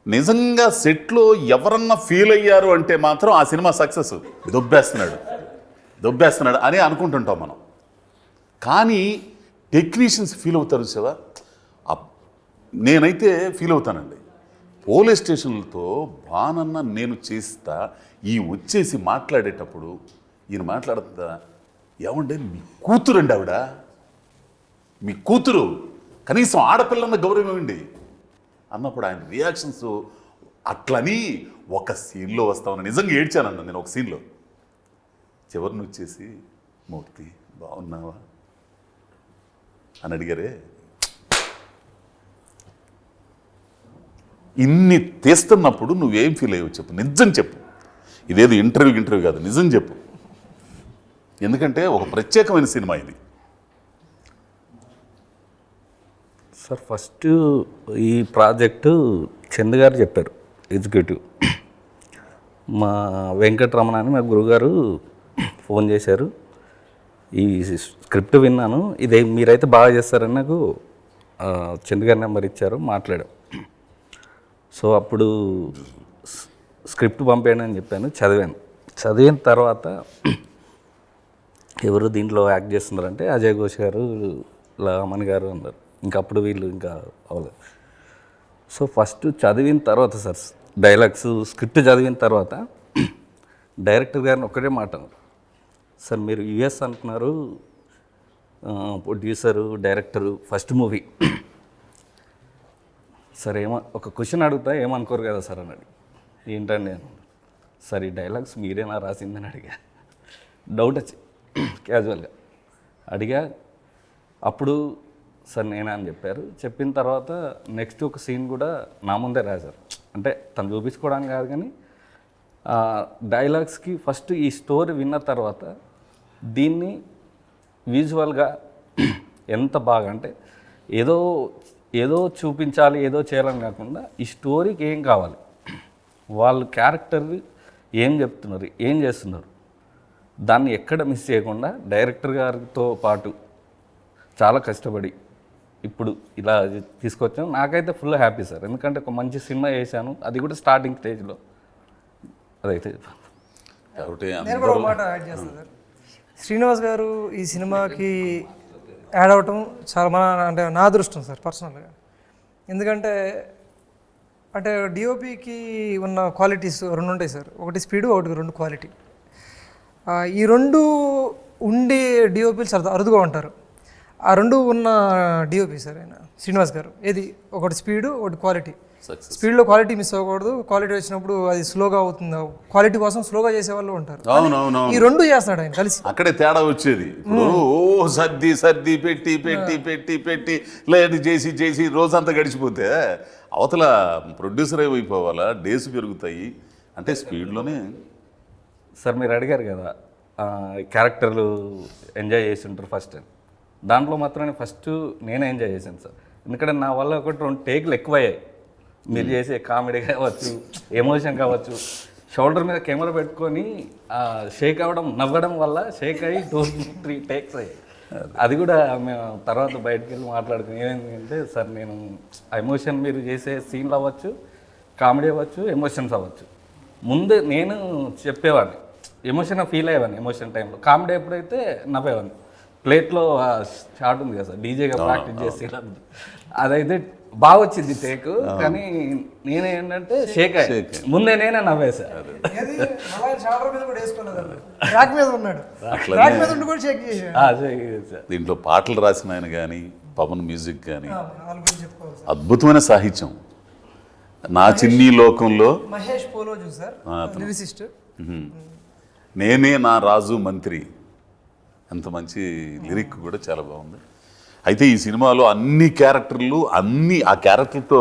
నిజంగా సెట్లో ఎవరన్నా ఫీల్ అయ్యారు అంటే మాత్రం ఆ సినిమా సక్సెస్, దొబ్బేస్తున్నాడు అని అనుకుంటుంటాం మనం. కానీ టెక్నీషియన్స్ ఫీల్ అవుతారు సేవా. నేనైతే ఫీల్ అవుతానండి. పోలీస్ స్టేషన్లతో బానన్న నేను చేస్తా, ఈ వచ్చేసి మాట్లాడేటప్పుడు ఈయన మాట్లాడుతుందా, ఏమంటే మీ కూతురండి ఆవిడ, మీ కూతురు, కనీసం ఆడపిల్లన్న గౌరవం ఇవ్వండి అన్నప్పుడు ఆయన రియాక్షన్స్ అట్లని ఒక సీన్లో వస్తామని నిజంగా ఏడ్చానన్న నేను. ఒక సీన్లో చివరిని వచ్చేసి, మూర్తి బాగున్నావా అని అడిగారే. ఇన్ని తీస్తున్నప్పుడు నువ్వేం ఫీల్ అయ్యావు చెప్పు, నిజం చెప్పు. ఇదేదో ఇంటర్వ్యూ కాదు, నిజం చెప్పు. ఎందుకంటే ఒక ప్రత్యేకమైన సినిమా ఇది. సార్, ఫస్ట్ ఈ ప్రాజెక్టు చంద్ గారు చెప్పారు, ఎగ్జిక్యూటివ్. మా వెంకటరమణ అని మా గురుగారు ఫోన్ చేశారు, ఈ స్క్రిప్ట్ విన్నాను, ఇదే మీరైతే బాగా చేస్తారని నాకు చంద్ గారి నెంబర్ ఇచ్చారు, మాట్లాడాం. సో అప్పుడు స్క్రిప్ట్ పంపేయండి అని చెప్పాను, చదివిన తర్వాత ఎవరు దీంట్లో యాక్ట్ చేస్తున్నారంటే అజయ్ ఘోష్ గారు, లమన్ గారు అన్నారు. ఇంకా అప్పుడు వీళ్ళు ఇంకా అవ్వలేదు. సో ఫస్ట్ చదివిన తర్వాత సార్, డైలాగ్స్ స్క్రిప్ట్ చదివిన తర్వాత డైరెక్టర్ గారిని ఒక్కటే మాట, సార్ మీరు యుఎస్ అంటున్నారు, producer, director, first movie, sir ఒక క్వశ్చన్ అడుగుతా ఏమనుకోరు కదా సార్ అన్నాడు. ఏంటండి, సార్ ఈ డైలాగ్స్ మీరేనా రాసిందని అడిగా. డౌట్ వచ్చి క్యాజువల్గా అడిగా. అప్పుడు సార్ నేనా అని చెప్పారు. చెప్పిన తర్వాత నెక్స్ట్ ఒక సీన్ కూడా నా ముందే రాశారు. అంటే తను చూపించుకోవడానికి కాదు, కానీ డైలాగ్స్కి ఫస్ట్ ఈ స్టోరీ విన్న తర్వాత దీన్ని విజువల్గా ఎంత బాగా, అంటే ఏదో చూపించాలి, ఏదో చేయాలని కాకుండా ఈ స్టోరీకి ఏం కావాలి, వాళ్ళ క్యారెక్టర్ ఏం చెప్తున్నారు, ఏం చేస్తున్నారు, దాన్ని ఎక్కడ మిస్ చేయకుండా డైరెక్టర్ గారితో పాటు చాలా కష్టపడి ఇప్పుడు ఇలా తీసుకొచ్చాను. నాకైతే ఫుల్ హ్యాపీ సార్, ఎందుకంటే ఒక మంచి సినిమా చేశాను, అది కూడా స్టార్టింగ్ స్టేజ్లో. అదైతే నేను కూడా ఒక మాట యాడ్ చేస్తాను సార్. శ్రీనివాస్ గారు ఈ సినిమాకి యాడ్ అవటం చాలా అంటే నా అదృష్టం సార్ పర్సనల్గా. ఎందుకంటే అంటే డిఓపికి ఉన్న క్వాలిటీస్ 2 ఉంటాయి సార్. ఒకటి స్పీడు, ఒకటి 2 క్వాలిటీ. ఈ 2 ఉండే డిఓపీలు చాలా అరుదుగా ఉంటారు. ఆ 2 ఉన్న డిఓపి సార్ ఆయన శ్రీనివాస్ గారు. ఏది ఒకటి స్పీడు, ఒకటి క్వాలిటీ. స్పీడ్లో క్వాలిటీ మిస్ అవ్వకూడదు, క్వాలిటీ వచ్చినప్పుడు అది స్లోగా అవుతుంది, క్వాలిటీ కోసం స్లోగా చేసే వాళ్ళు ఉంటారు. ఈ 2 చేస్తాడు ఆయన కలిసి. అక్కడే తేడా వచ్చేది. ఇప్పుడు సర్ది పెట్టి పెట్టి పెట్టి పెట్టి లేదు చేసి రోజంతా గడిచిపోతే అవతల ప్రొడ్యూసర్ అయిపోవాలా, డేస్ పెరుగుతాయి. అంటే స్పీడ్లోనే సార్ మీరు అడిగారు కదా క్యారెక్టర్లు ఎంజాయ్ చేసి ఉంటారు ఫస్ట్. దాంట్లో మాత్రమే ఫస్ట్ నేనే ఎంజాయ్ చేశాను సార్. ఎందుకంటే నా వల్ల 1-2 టేకులు ఎక్కువయ్యాయి. మీరు చేసే కామెడీ కావచ్చు, ఎమోషన్ కావచ్చు, షోల్డర్ మీద కెమెరా పెట్టుకొని షేక్ అవ్వడం, నవ్వడం వల్ల షేక్ అయ్యి 2-3 టేక్స్ అయ్యాయి. అది కూడా మేము తర్వాత బయటకు వెళ్ళి మాట్లాడుకుని ఏమైందంటే, సార్ నేను ఎమోషన్ మీరు చేసే సీన్లు అవ్వచ్చు, కామెడీ అవ్వచ్చు, ఎమోషన్స్ అవ్వచ్చు, ముందే నేను చెప్పేవాడిని, ఎమోషన్ ఫీల్ అయ్యేవాడిని. ఎమోషన్ టైంలో కామెడీ ఎప్పుడైతే నవ్వేవాడిని. ప్లేట్లో షార్ట్ ఉంది కదా సార్, డీజేగా ప్రాక్టీస్ చేసి అదైతే బాగా వచ్చింది టేక్, కానీ నేనేంటంటే షేక్ ముందే నేనే నవ్వేసా. ట్రాక్ మీద ఉన్నాడు, ట్రాక్ మీద ఉండి కూడా చెక్ చేశాడు. దీంట్లో పాటలు రాసిన ఆయన కానీ పవన్ మ్యూజిక్ కానీ వాళ్ళ గురించి చెప్పుకోవాలి సార్. అద్భుతమైన సాహిత్యం. నా చిన్ని లోకంలో మహేష్ పోలో సార్, లిరిసిస్ట్. నేనే నా రాజు మంత్రి, ఎంత మంచి లిరిక్ కూడా చాలా బాగుంది. అయితే ఈ సినిమాలో అన్ని క్యారెక్టర్లు ఆ క్యారెక్టర్తో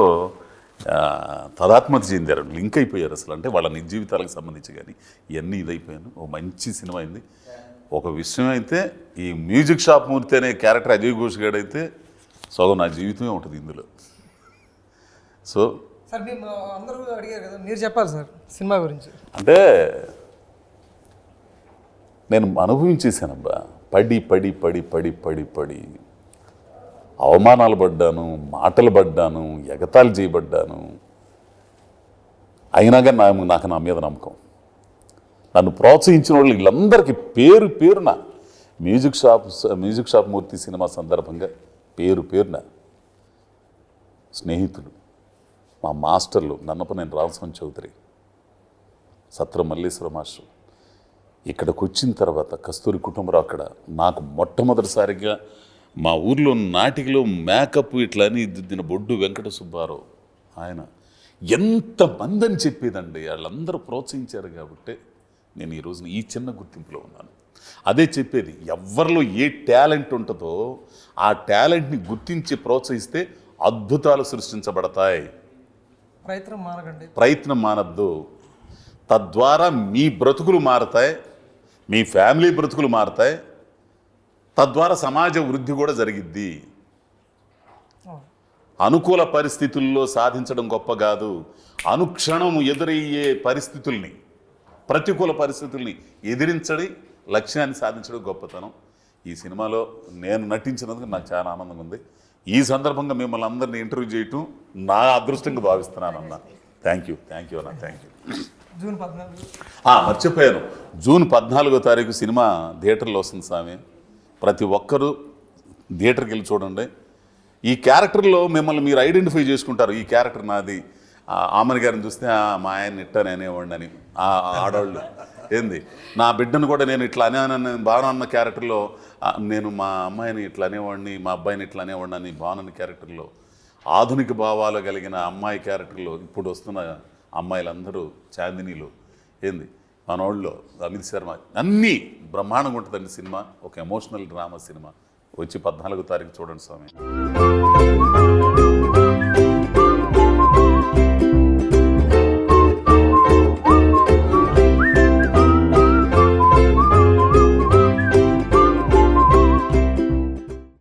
తదాత్మత చెందారు, లింక్ అయిపోయారు అసలు. అంటే వాళ్ళ నిజ జీవితాలకు సంబంధించి కానీ ఇవన్నీ ఇదైపోయాను. ఓ మంచి సినిమా అయింది. ఒక విషయం అయితే, ఈ మ్యూజిక్ షాప్ మూర్తి అనే క్యారెక్టర్ అజయ్ ఘోష్ గారు అయితే సగం నా జీవితమే ఉంటుంది ఇందులో. సో సార్ మేము అందరూ అడిగారు కదా, మీరు చెప్పాలి సార్ సినిమా గురించి. అంటే నేను అనుభవించేశానబ్బా, పడి పడి పడి పడి పడి పడి అవమానాలు పడ్డాను, మాటలు పడ్డాను, ఎగతాళి చేయబడ్డాను. అయినా కానీ నాకు నా మీద నమ్మకం. నన్ను ప్రోత్సహించిన వాళ్ళు వీళ్ళందరికీ పేరు పేరున మ్యూజిక్ షాప్ మూర్తి సినిమా సందర్భంగా పేరు పేరున స్నేహితులు, మా మాస్టర్లు నన్నపనేని రామస్వామి చౌదరి, సత్ర మల్లేశ్వర మాస్టర్, ఇక్కడికి వచ్చిన తర్వాత కస్తూరి కుటుంబరావు, అక్కడ నాకు మొట్టమొదటిసారిగా మా ఊర్లో నాటికలో మేకప్ ఇట్లా అని దిద్దిన బొడ్డు వెంకట సుబ్బారావు, ఆయన ఎంతమంది అని చెప్పేదండి. వాళ్ళందరూ ప్రోత్సహించారు కాబట్టి నేను ఈ రోజున ఈ చిన్న గుర్తింపులో ఉన్నాను. అదే చెప్పేది, ఎవరిలో ఏ టాలెంట్ ఉంటుందో ఆ టాలెంట్ని గుర్తించి ప్రోత్సహిస్తే అద్భుతాలు సృష్టించబడతాయి. ప్రయత్నం మానద్దు. తద్వారా మీ బ్రతుకులు మారతాయి, మీ ఫ్యామిలీ బ్రతుకులు మారతాయి, తద్వారా సమాజ వృద్ధి కూడా జరిగిద్ది. అనుకూల పరిస్థితుల్లో సాధించడం గొప్ప కాదు, అనుక్షణం ఎదురయ్యే పరిస్థితుల్ని, ప్రతికూల పరిస్థితుల్ని ఎదిరించడి లక్ష్యాన్ని సాధించడం గొప్పతనం. ఈ సినిమాలో నేను నటించినందుకు నాకు చాలా ఆనందంగా ఉంది. ఈ సందర్భంగా మిమ్మల్ని అందరినీ ఇంటర్వ్యూ చేయటం నా అదృష్టంగా భావిస్తున్నాను అన్న. థ్యాంక్ యూ అన్న, థ్యాంక్ యూ. జూన్ 14 మర్చిపోయాను, జూన్ 14వ తారీఖు సినిమా థియేటర్లో వస్తుంది స్వామి. ప్రతి ఒక్కరూ థియేటర్కి వెళ్ళి చూడండి. ఈ క్యారెక్టర్లో మిమ్మల్ని మీరు ఐడెంటిఫై చేసుకుంటారు. ఈ క్యారెక్టర్ నాది. ఆమెను గారిని చూస్తే మా ఆయన ఇట్టని అనేవాడిని అని ఆడవాళ్ళు, ఏంది నా బిడ్డను కూడా నేను ఇట్లా అనే బాణన్న క్యారెక్టర్లో, నేను మా అమ్మాయిని ఇట్లా అనేవాడిని, మా అబ్బాయిని ఇట్లా అనేవాడిని అని బాణన్న క్యారెక్టర్లో, ఆధునిక భావాలు కలిగిన అమ్మాయి క్యారెక్టర్లో ఇప్పుడు వస్తున్న అమ్మాయిలందరూ చాందినీలు, ఏంది మనోళ్ళు, అమిత్ శర్మ, అన్నీ బ్రహ్మాండంగా ఉంటుందండి సినిమా. ఒక ఎమోషనల్ డ్రామా సినిమా. వచ్చి 14వ తారీఖు చూడండి స్వామి.